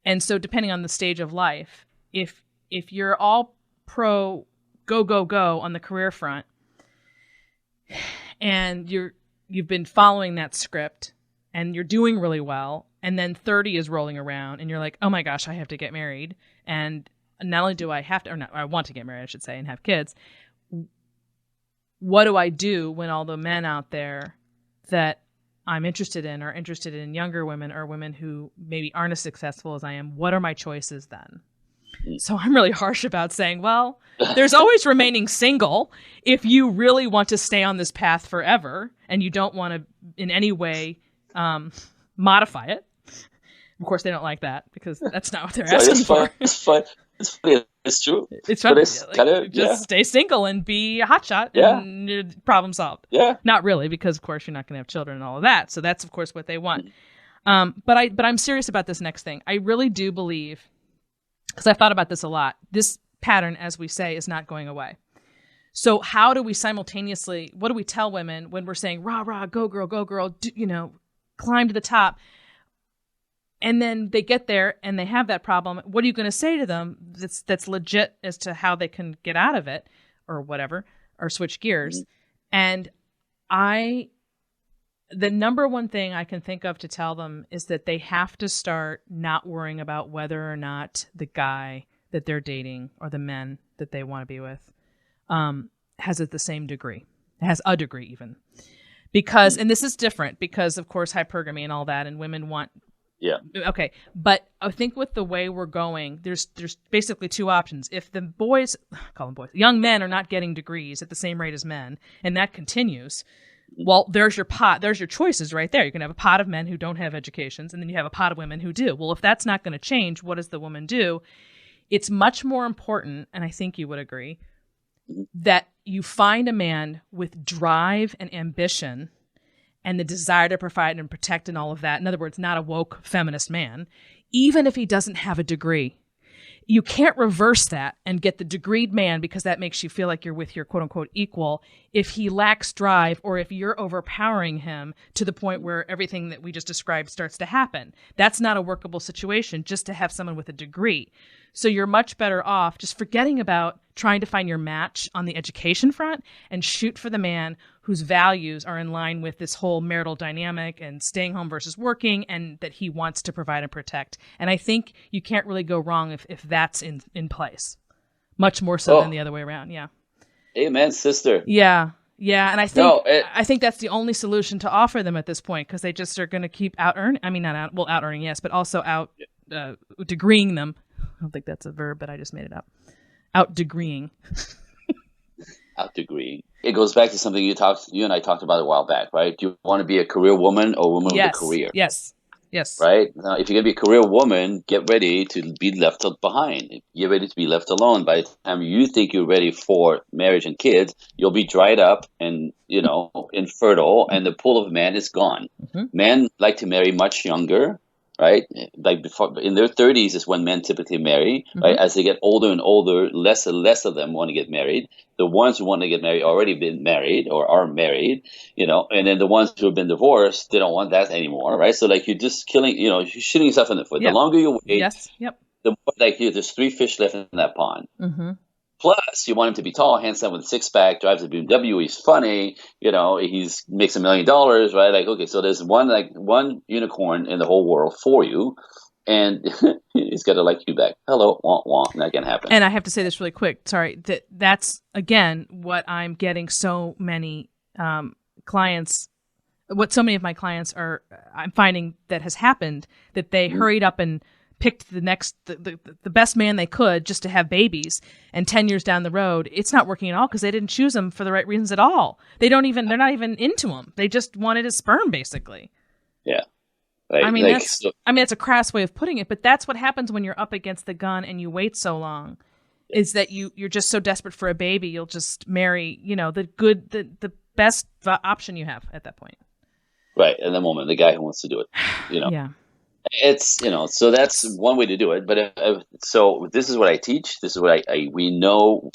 And so depending on the stage of life, if you're all pro go on the career front, and you've been following that script and you're doing really well, and then 30 is rolling around and you're like, oh my gosh, I have to get married. And not only do I have to, or not, I want to get married, I should say, and have kids. What do I do when all the men out there that I'm interested in are interested in younger women or women who maybe aren't as successful as I am? What are my choices then? So I'm really harsh about saying, well, there's always remaining single if you really want to stay on this path forever and you don't want to in any way modify it. Of course, they don't like that because that's not what they're asking for. It's fun. It's funny. It's true. It's fun. Just stay single and be a hotshot and your problem solved. Yeah. Not really, because of course you're not going to have children and all of that. So that's of course what they want. But I'm serious about this next thing. I really do believe, because I've thought about this a lot, this pattern, as we say, is not going away. So how do we simultaneously, what do we tell women when we're saying, rah, rah, go girl, climb to the top? And then they get there and they have that problem. What are you going to say to them that's legit as to how they can get out of it or whatever, or switch gears? And the number one thing I can think of to tell them is that they have to start not worrying about whether or not the guy that they're dating or the men that they want to be with has it the same degree, has a degree even. Because, and this is different because, of course, hypergamy and all that, and women want. Yeah. Okay. But I think with the way we're going, there's basically two options. If the boys, call them boys, young men are not getting degrees at the same rate as men, and that continues, well, there's your pot. There's your choices right there. You can have a pot of men who don't have educations, and then you have a pot of women who do. Well, if that's not going to change, what does the woman do? It's much more important, and I think you would agree, that you find a man with drive and ambition and the desire to provide and protect and all of that. In other words, not a woke feminist man, even if he doesn't have a degree. You can't reverse that and get the degreed man because that makes you feel like you're with your quote unquote equal if he lacks drive or if you're overpowering him to the point where everything that we just described starts to happen. That's not a workable situation just to have someone with a degree. So you're much better off just forgetting about trying to find your match on the education front and shoot for the man whose values are in line with this whole marital dynamic and staying home versus working and that he wants to provide and protect. And I think you can't really go wrong if that's in place. Much more so than the other way around. Yeah. Amen, sister. Yeah. Yeah. And I think that's the only solution to offer them at this point because they just are going to keep out-earning. I mean, out earning, yes, but also degreeing them. I don't think that's a verb, but I just made it up. Out-degreeing. Out-degreeing. It goes back to something you and I talked about a while back, right? Do you want to be a career woman or a woman with a career? Yes. Right? Now, if you're going to be a career woman, get ready to be left behind. Get ready to be left alone. By the time you think you're ready for marriage and kids, you'll be dried up and, infertile, and the pool of men is gone. Mm-hmm. Men like to marry much younger. Right, like before in their 30s is when men typically marry. Mm-hmm. Right, as they get older and older, less and less of them want to get married. The ones who want to get married already been married or are married, and then the ones who have been divorced, they don't want that anymore. Right, so like you're just killing, you're shooting yourself in the foot. Yep. The longer you wait, the more there's 3 fish left in that pond. Mm-hmm. Plus, you want him to be tall, handsome, with a six-pack, drives a BMW. He's funny, he makes $1 million, right? Like, okay, so there's one unicorn in the whole world for you, and he's got to like you back. Hello, wah, wah, not gonna happen. And I have to say this really quick. Sorry, that's again what I'm getting so many clients. What so many of my clients I'm finding that has happened that they hurried up and picked the best man they could just to have babies, and 10 years down the road, it's not working at all because they didn't choose him for the right reasons at all. They're not even into him. They just wanted his sperm, basically. Yeah. Right. I mean, it's a crass way of putting it, but that's what happens when you're up against the gun and you wait so long, is that you're just so desperate for a baby, you'll just marry, the best option you have at that point. Right. At the moment, the guy who wants to do it, Yeah. It's, so that's one way to do it. But so this is what I teach. This is what we know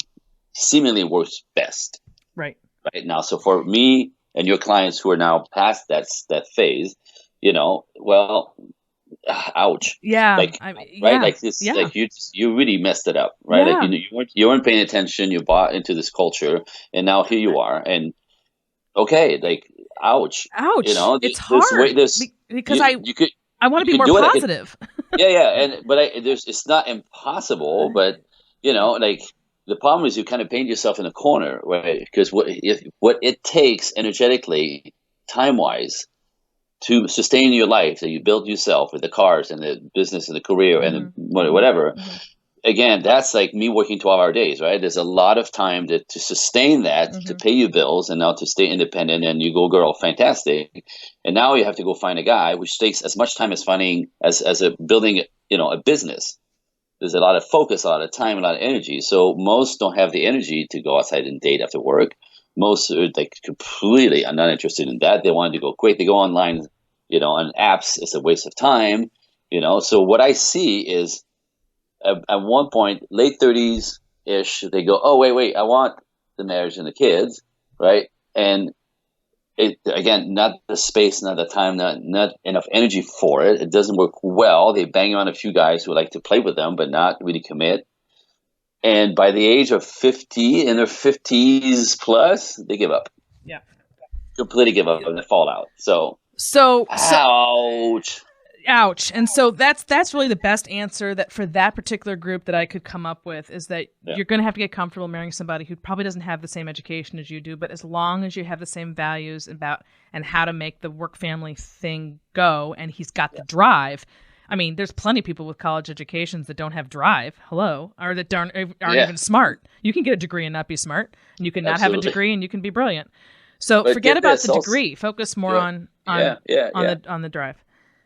seemingly works best. Right. Right now. So for me and your clients who are now past that phase, well, ouch. Yeah. Like, right. Like this, like you really messed it up, right? Yeah. Like you weren't paying attention. You bought into this culture, and now here you are. And okay, like, ouch. It's hard because I want to be more positive. It's not impossible, but like the problem is you kind of paint yourself in a corner, right? Because what it takes energetically, time-wise, to sustain your life that you build yourself with the cars and the business and the career and whatever. Mm-hmm. Again, that's like me working 12-hour days, right? There's a lot of time to sustain that, to pay your bills, and now to stay independent. And you go, girl, fantastic. And now you have to go find a guy, which takes as much time as finding as building, a business. There's a lot of focus, a lot of time, a lot of energy. So most don't have the energy to go outside and date after work. Most are like completely are not interested in that. They want to go quick. They go online, on apps. It's a waste of time, So what I see is, at one point, late 30s-ish, they go, oh, wait, I want the marriage and the kids, right? And it, again, not the space, not the time, not enough energy for it. It doesn't work well. They bang on a few guys who like to play with them, but not really commit. And by the age of 50, in their 50s plus, they give up. Yeah. Completely give up and they fall out. Ouch. Ouch. And so that's really the best answer that for that particular group that I could come up with is that you're going to have to get comfortable marrying somebody who probably doesn't have the same education as you do, but as long as you have the same values about and how to make the work family thing go, and he's got the drive. I mean, there's plenty of people with college educations that don't have drive. Hello, or that aren't even smart. You can get a degree and not be smart, and you can not have a degree and you can be brilliant. So forget about the degree. Focus more on the drive.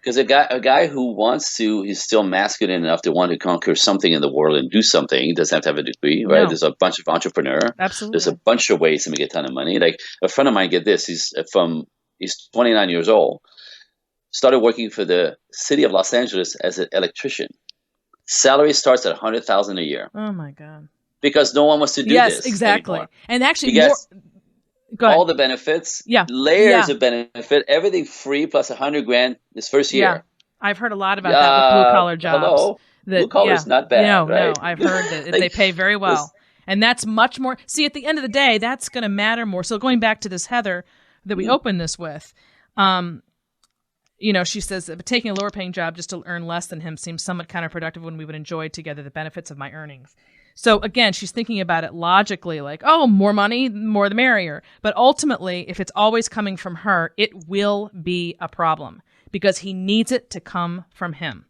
Because a guy who wants to, he's still masculine enough to want to conquer something in the world and do something. He doesn't have to have a degree, right? No. There's a bunch of entrepreneurs. Absolutely. There's a bunch of ways to make a ton of money. Like a friend of mine, get this, he's 29 years old, started working for the city of Los Angeles as an electrician. Salary starts at $100,000 a year. Oh my God. Because no one wants to do this. Yes, exactly. Anymore. And actually, all the benefits, layers of benefit, everything free plus $100,000 this first year. Yeah. I've heard a lot about that with blue collar jobs. Hello, blue collar is not bad. No, right? no, I've heard that they pay very well, and that's much more. See, at the end of the day, that's going to matter more. So going back to this Heather that we opened this with, she says that taking a lower paying job just to earn less than him seems somewhat counterproductive when we would enjoy together the benefits of my earnings. So again, she's thinking about it logically, like, oh, more money, more the merrier. But ultimately, if it's always coming from her, it will be a problem because he needs it to come from him.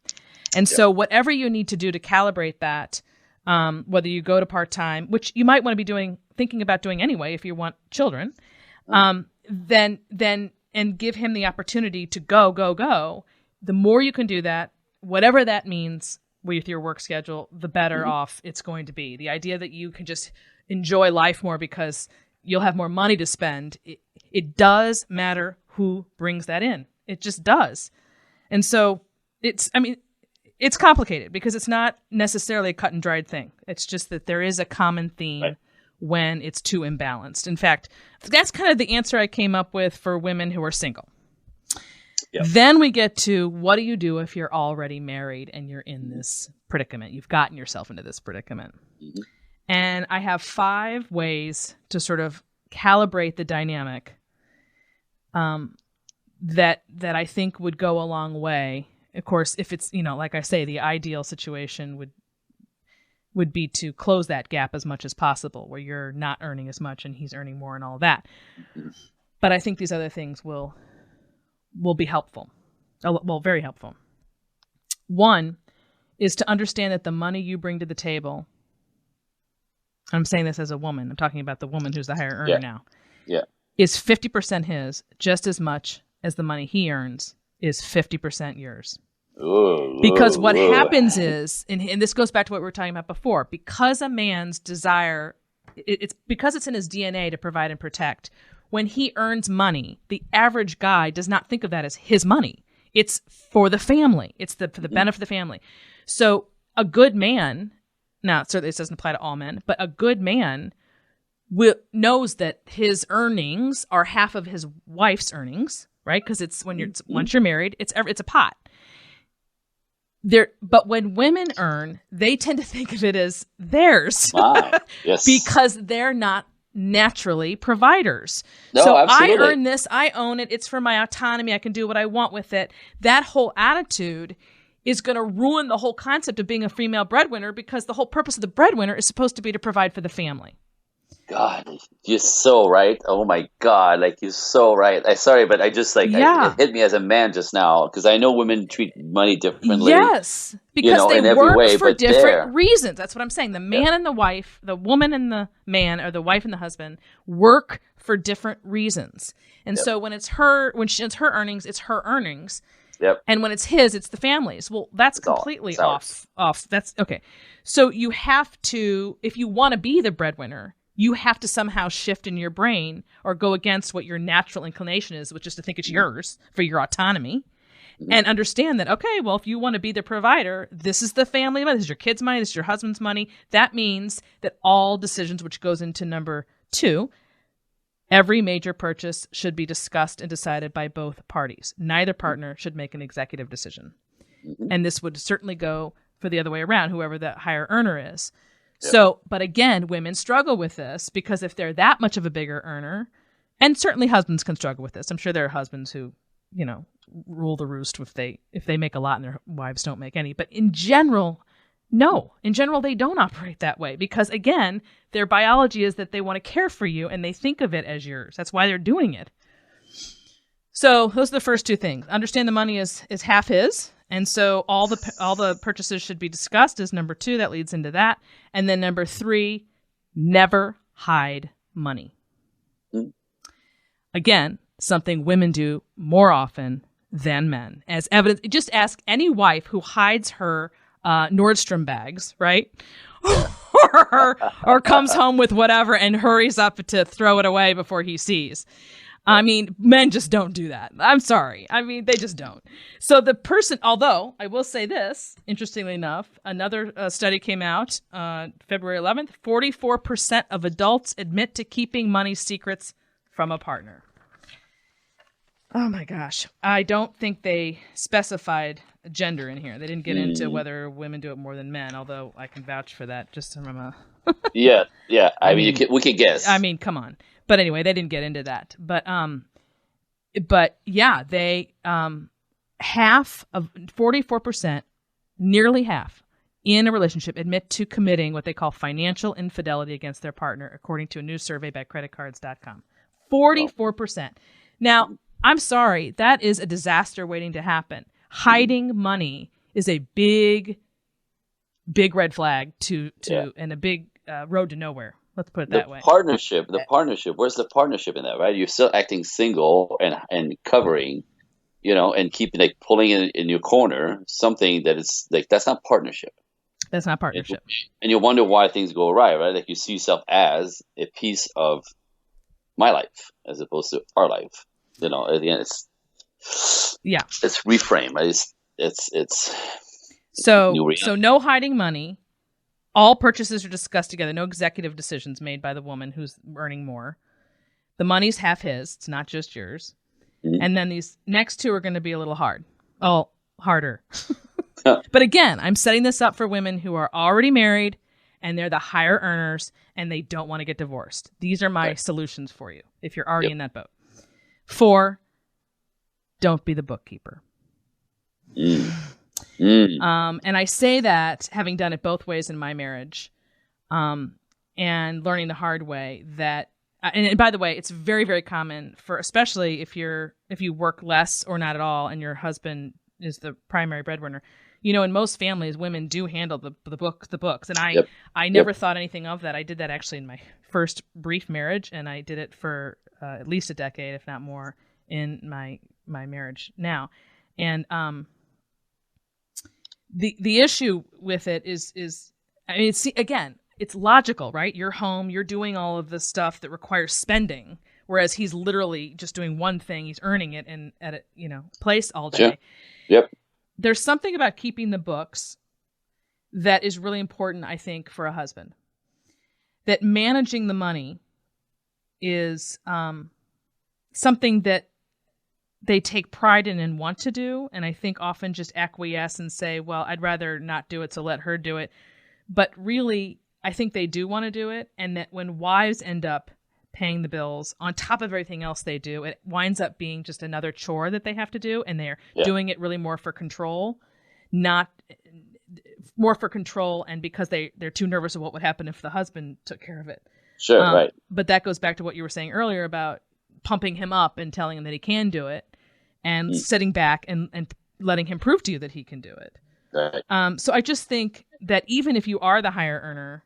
And so whatever you need to do to calibrate that, whether you go to part-time, which you might want to be thinking about doing anyway if you want children, then and give him the opportunity to go. The more you can do that, whatever that means, with your work schedule, the better off it's going to be. The idea that you can just enjoy life more because you'll have more money to spend, it does matter who brings that in. It just does. And so it's complicated because it's not necessarily a cut and dried thing. It's just that there is a common theme when it's too imbalanced. In fact, that's kind of the answer I came up with for women who are single. Yep. Then we get to what do you do if you're already married and you're in this predicament? You've gotten yourself into this predicament. Mm-hmm. And I have 5 ways to sort of calibrate the dynamic that I think would go a long way. Of course, if it's, like I say, the ideal situation would be to close that gap as much as possible where you're not earning as much and he's earning more and all of that. Mm-hmm. But I think these other things will be helpful. Well, very helpful. One is to understand that the money you bring to the table, I'm saying this as a woman, I'm talking about the woman who's the higher earner now, is 50% his, just as much as the money he earns is 50% yours. Ooh, because what happens is, and this goes back to what we were talking about before, because a man's desire, it's because it's in his DNA to provide and protect. When he earns money, the average guy does not think of that as his money. It's for the family. It's for the benefit of the family. So a good man, now certainly this doesn't apply to all men, but a good man knows that his earnings are half of his wife's earnings, right? Because it's once you're married, it's a pot. But when women earn, they tend to think of it as theirs. Yes. Because they're not naturally providers. No, so absolutely. I earn this, I own it, it's for my autonomy, I can do what I want with it. That whole attitude is going to ruin the whole concept of being a female breadwinner because the whole purpose of the breadwinner is supposed to be to provide for the family. God, you're so right. Oh my God, you're so right. Sorry, but I just it hit me as a man just now because I know women treat money differently. Yes, because they work for different reasons. That's what I'm saying. The man and the wife, the woman and the man, or the wife and the husband work for different reasons. And so when it's her earnings, it's her earnings. Yep. And when it's his, it's the family's. Well, that's completely off. That's okay. So you have to, if you want to be the breadwinner, you have to somehow shift in your brain or go against what your natural inclination is, which is to think it's yours for your autonomy, and understand that, okay, well, if you want to be the provider, this is the family money, this is your kids' money, this is your husband's money. That means that all decisions, which goes into number 2, every major purchase should be discussed and decided by both parties. Neither partner should make an executive decision. Mm-hmm. And this would certainly go for the other way around, whoever the higher earner is. Yep. So, but again, women struggle with this because if they're that much of a bigger earner, and certainly husbands can struggle with this. I'm sure there are husbands who, rule the roost if they make a lot and their wives don't make any. But in general, no. In general, they don't operate that way because, again, their biology is that they want to care for you and they think of it as yours. That's why they're doing it. So those are the first 2 things. Understand the money is half his. And so all the purchases should be discussed is number 2. That leads into that. And then number 3, never hide money. Again, something women do more often than men. As evidence, just ask any wife who hides her Nordstrom bags, right? or comes home with whatever and hurries up to throw it away before he sees. I mean, men just don't do that. I'm sorry. I mean, they just don't. So the person, although I will say this, interestingly enough, another study came out February 11th, 44% of adults admit to keeping money secrets from a partner. Oh my gosh. I don't think they specified gender in here. They didn't get into whether women do it more than men, although I can vouch for that just from a... Yeah. I mean, we can guess. I mean, come on. But anyway, they didn't get into that. But yeah, they half of 44%, nearly half in a relationship admit to committing what they call financial infidelity against their partner, according to a new survey by creditcards.com. 44%. Now, I'm sorry, that is a disaster waiting to happen. Hiding money is a big red flag and a big road to nowhere. Let's put it that way. The partnership. Where's the partnership in that, right? You're still acting single and covering, and keeping pulling in your corner something that is that's not partnership. That's not partnership. And you wonder why things go awry, right? Like you see yourself as a piece of my life as opposed to our life. At the end, it's reframe. Right? It's so no hiding money. All purchases are discussed together. No executive decisions made by the woman who's earning more. The money's half his. It's not just yours. Mm-hmm. And then these next 2 are going to be a little harder. But again, I'm setting this up for women who are already married and they're the higher earners and they don't want to get divorced. These are my solutions for you if you're already in that boat. 4, don't be the bookkeeper. And I say that having done it both ways in my marriage, and learning the hard way that, and by the way, it's very, very common for, especially if you work less or not at all and your husband is the primary breadwinner. In most families, women do handle the books. And I never thought anything of that. I did that actually in my first brief marriage, and I did it for at least a decade, if not more, in my marriage now. And the issue with it is I mean, it's logical, right? You're home, you're doing all of the stuff that requires spending, whereas he's literally just doing one thing. He's earning it and at a place all day. Sure. Yep. There's something about keeping the books that is really important, I think, for a husband. That managing the money is something that they take pride in and want to do, and I think often just acquiesce and say, well, I'd rather not do it, so let her do it. But really, I think they do want to do it, and that when wives end up paying the bills on top of everything else they do, it winds up being just another chore that they have to do, and they're doing it really more for control, and because they're too nervous of what would happen if the husband took care of it. Sure, right. But that goes back to what you were saying earlier about pumping him up and telling him that he can do it, and sitting back and letting him prove to you that he can do it. Right. So I just think that even if you are the higher earner,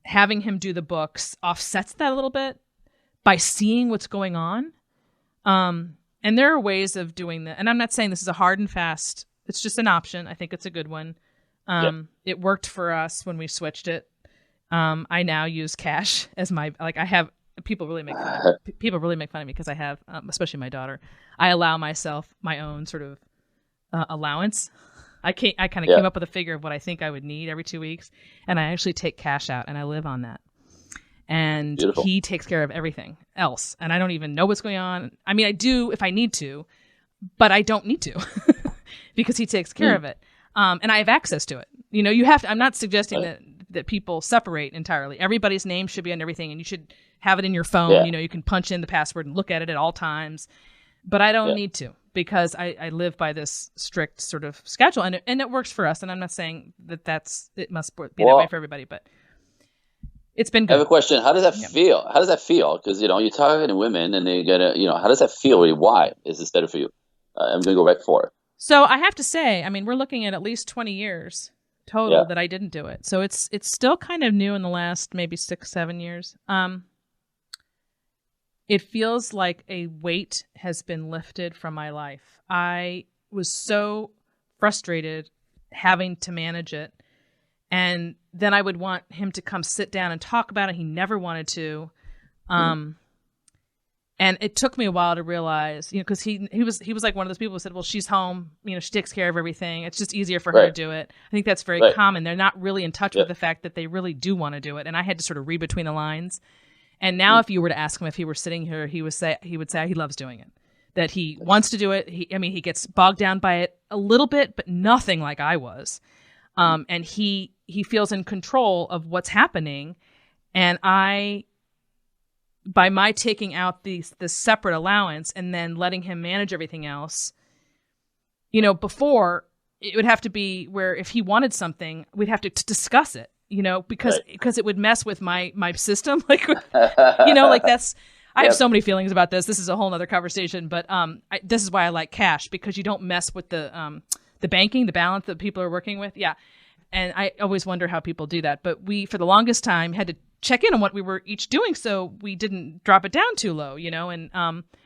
having him do the books offsets that a little bit by seeing what's going on. And there are ways of doing that. And I'm not saying this is a hard and fast. It's just an option. I think it's a good one. It worked for us when we switched it. I now use cash as people really make fun of me because I have, especially my daughter, I allow myself my own sort of allowance. I kind of came up with a figure of what I think I would need every 2 weeks, and I actually take cash out and I live on that. and Beautiful. he takes care of everything else. And I don't even know what's going on. I mean, I do if I need to, but I don't need to because he takes care of it. And I have access to it. You know, you have to, I'm not suggesting that people separate entirely. Everybody's name should be on everything, and you should have it in your phone. Yeah. You know, you can punch in the password and look at it at all times. But I don't need to, because I live by this strict sort of schedule, and it works for us. And I'm not saying that it must be that way for everybody, but it's been good. I have a question. How does that feel? How does that feel? Because, you know, you're talking to women and they're going to, you know, how does that feel? Why is this better for you? I'm going to go right for it. So I have to say, I mean, we're looking at least 20 years total that I didn't do it. So it's still kind of new in the last maybe 6-7 years. It feels like a weight has been lifted from my life. I was so frustrated having to manage it. And then I would want him to come sit down and talk about it. He never wanted to. And it took me a while to realize, you know, because he was like one of those people who said, well, she's home, you know, she takes care of everything. It's just easier for her to do it. I think that's very common. They're not really in touch with the fact that they really do want to do it. And I had to sort of read between the lines. And now if you were to ask him if he were sitting here, he would say he loves doing it, that he wants to do it. He gets bogged down by it a little bit, but nothing like I was. And he feels in control of what's happening. And by my taking out this separate allowance and then letting him manage everything else, you know, before it would have to be where if he wanted something, we'd have to discuss it, you know, because it would mess with my system. Like, you know, like I have so many feelings about this. This is a whole nother conversation, but this is why I like cash, because you don't mess with the banking, the balance that people are working with. Yeah. And I always wonder how people do that. But we, for the longest time, had to check in on what we were each doing so we didn't drop it down too low, you know, and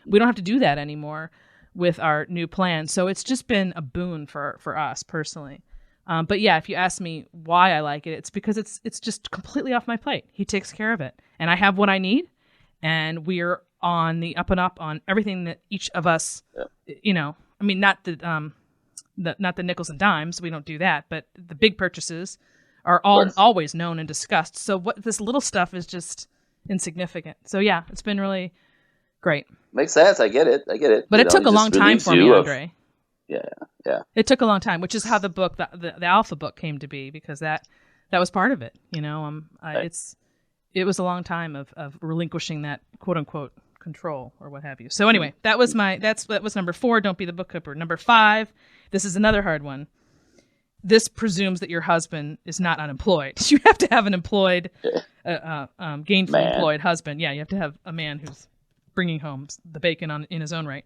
we don't have to do that anymore with our new plan. So it's just been a boon for us personally. But yeah, if you ask me why I like it, it's because it's just completely off my plate. He takes care of it, and I have what I need, and we're on the up and up on everything that each of us, you know, I mean, not the nickels and dimes, we don't do that, but the big purchases are always known and discussed. So what this little stuff is just insignificant. So yeah, it's been really great. Makes sense. I get it. But it took a long time for me, Andre. Yeah. It took a long time, which is how the book, the Alpha book, came to be, because that was part of it. You know, it was a long time of relinquishing that quote unquote control or what have you. So anyway, that was number 4. Don't be the bookkeeper. Number 5. This is another hard one. This presumes that your husband is not unemployed. You have to have an employed, gainfully employed husband. Yeah, you have to have a man who's bringing home the bacon in his own right.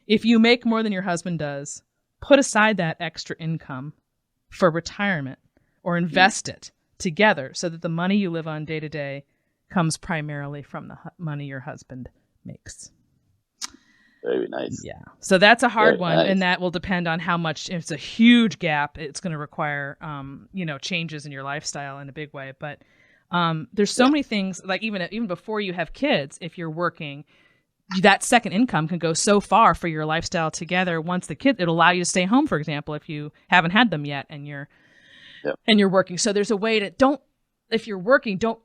If you make more than your husband does, put aside that extra income for retirement or invest it together so that the money you live on day to day comes primarily from the money your husband makes. Very nice. Yeah. So that's a hard one, and that will depend on how much. If it's a huge gap, it's going to require, you know, changes in your lifestyle in a big way. But there's so many things, like even before you have kids, if you're working, that second income can go so far for your lifestyle together. Once the kid, it'll allow you to stay home, for example, if you haven't had them yet and you're working. So there's a way to if you're working, don't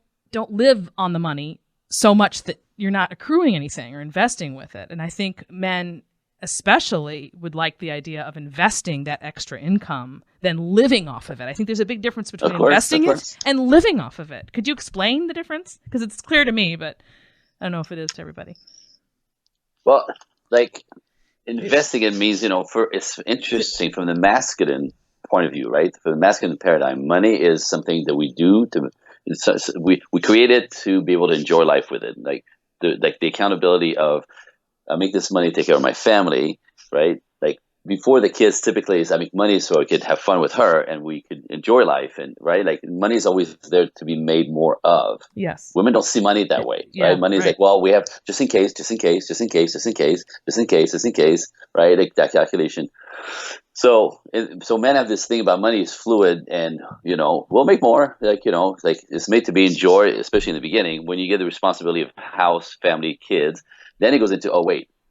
live on the money so much that you're not accruing anything or investing with it. And I think men especially would like the idea of investing that extra income than living off of it. I think there's a big difference between investing it and living off of it. Could you explain the difference? Because it's clear to me, but I don't know if it is to everybody. Well, like, investing it means, you know, it's interesting from the masculine point of view, right? For the masculine paradigm, money is something that we do we create it to be able to enjoy life with it. Like the accountability of I make this money to take care of my family, right? Like before the kids, typically is I make money so I could have fun with her and we could enjoy life, and right, like money is always there to be made more of. Yes, women don't see money that way, right? Money is like, well, we have just in case, right? Like that calculation. So men have this thing about money is fluid, and you know we'll make more. Like, you know, like it's made to be enjoyed, especially in the beginning when you get the responsibility of house, family, kids. Then it goes into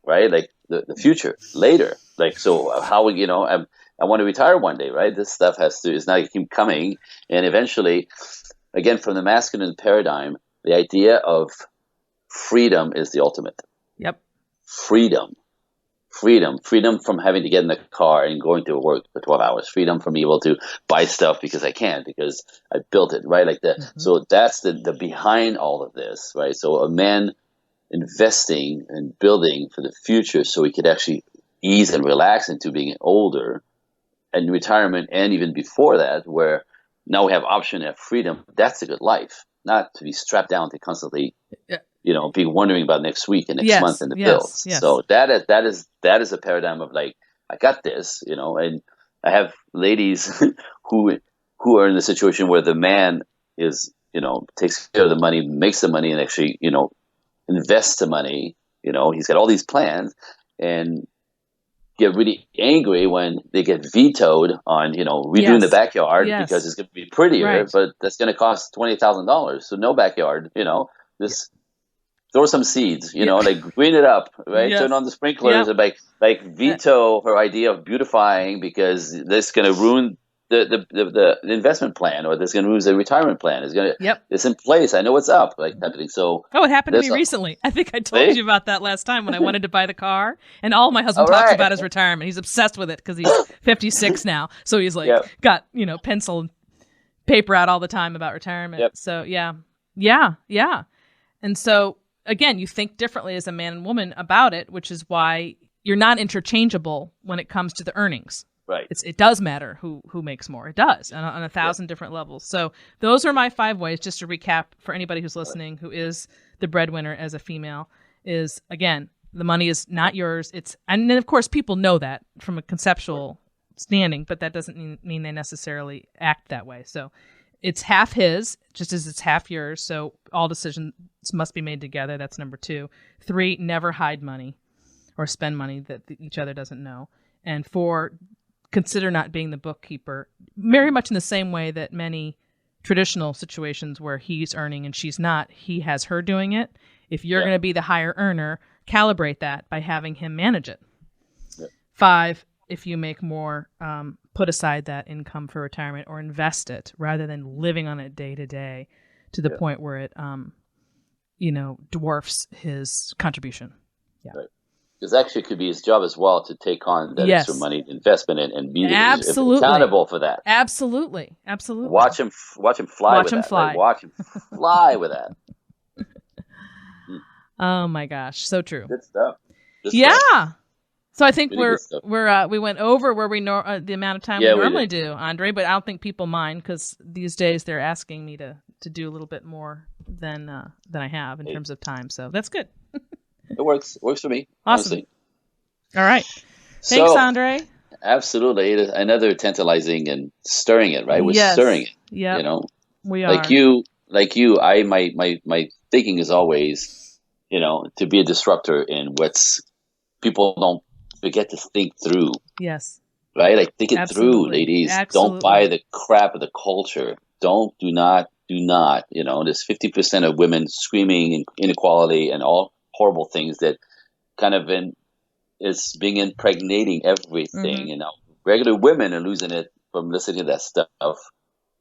right? Like the future later. Like, so how would, you know, I want to retire one day, right? This stuff is not keep coming, and eventually, again, from the masculine paradigm, the idea of freedom is the ultimate. Yep. Freedom from having to get in the car and going to work for 12 hours, freedom from being able to buy stuff because I can, because I built it, right? Like that. Mm-hmm. So that's the behind all of this, right? So a man investing and building for the future so he could actually ease and relax into being older and retirement, and even before that, where now we have option and freedom. That's a good life, not to be strapped down to constantly be wondering about next week and next month and the bills. Yes. So that is a paradigm of like, I got this, and I have ladies who are in the situation where the man is, takes care of the money, makes the money, and actually, invests the money. He's got all these plans, and get really angry when they get vetoed on, redoing the backyard because it's going to be prettier, but that's going to cost $20,000. So no backyard, just throw some seeds, like green it up, right? Turn on the sprinklers and like veto her idea of beautifying because this is going to ruin the investment plan, or this is going to ruin the retirement plan. It's in place. I know what's up, like that thing. So it happened to me recently. I think I told you about that last time when I wanted to buy the car, and all my husband talks about his retirement. He's obsessed with it because he's 56 now. So he's like got pencil and paper out all the time about retirement. Yep. So yeah. And so again, you think differently as a man and woman about it, which is why you're not interchangeable when it comes to the earnings. Right. It does matter who makes more. It does on 1,000 different levels. So those are my 5 ways, just to recap for anybody who's listening, who is the breadwinner as a female, is, again, the money is not yours. And then, of course, people know that from a conceptual standing, but that doesn't mean they necessarily act that way. So it's half his, just as it's half yours. So all decisions must be made together. That's number 2. 3, never hide money or spend money that each other doesn't know. And 4, consider not being the bookkeeper, very much in the same way that many traditional situations where he's earning and she's not, he has her doing it. If you're going to be the higher earner, calibrate that by having him manage it. 5, if you make more, put aside that income for retirement or invest it rather than living on it day to day to the point where it, dwarfs his contribution. Yeah. Right. Because actually it could be his job as well to take on that extra money, investment, and be accountable for that. Absolutely. Watch him fly with that. Right? Watch him fly with that. Oh my gosh, so true. Good stuff. So I think we went over where we the amount of time we normally do, Andre, but I don't think people mind because these days they're asking me to do a little bit more than I have in terms of time. So that's good. It works for me. Awesome. Honestly. All right. Thanks, Andre. Absolutely. It is another tantalizing and stirring it, right? We're stirring it. Yeah. We are. Like you, my thinking is always, to be a disruptor in what's people don't forget to think through. Yes. Right? Like think it through, ladies. Absolutely. Don't buy the crap of the culture. Do not, there's 50% of women screaming inequality and all horrible things that kind of is being impregnating everything. Mm-hmm. Regular women are losing it from listening to that stuff,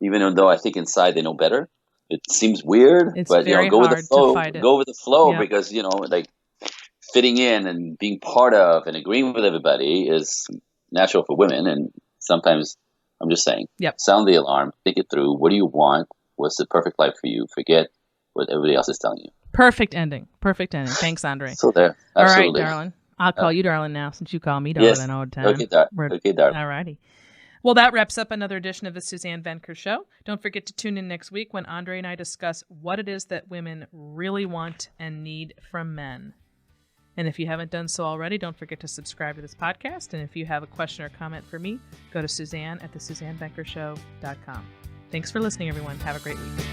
even though I think inside they know better. It seems weird, but go with the flow. Go with the flow because like fitting in and being part of and agreeing with everybody is natural for women. And sometimes I'm just saying, sound the alarm, think it through. What do you want? What's the perfect life for you? Forget what everybody else is telling you. Perfect ending. Thanks, Andre. So there. Absolutely. All right, darling. I'll call you darling now since you call me darling all the time. Okay, darling. All righty. Well, that wraps up another edition of the Suzanne Venker Show. Don't forget to tune in next week when Andre and I discuss what it is that women really want and need from men. And if you haven't done so already, don't forget to subscribe to this podcast. And if you have a question or comment for me, go to Suzanne at thesuzannevenkershow.com. Thanks for listening, everyone. Have a great week.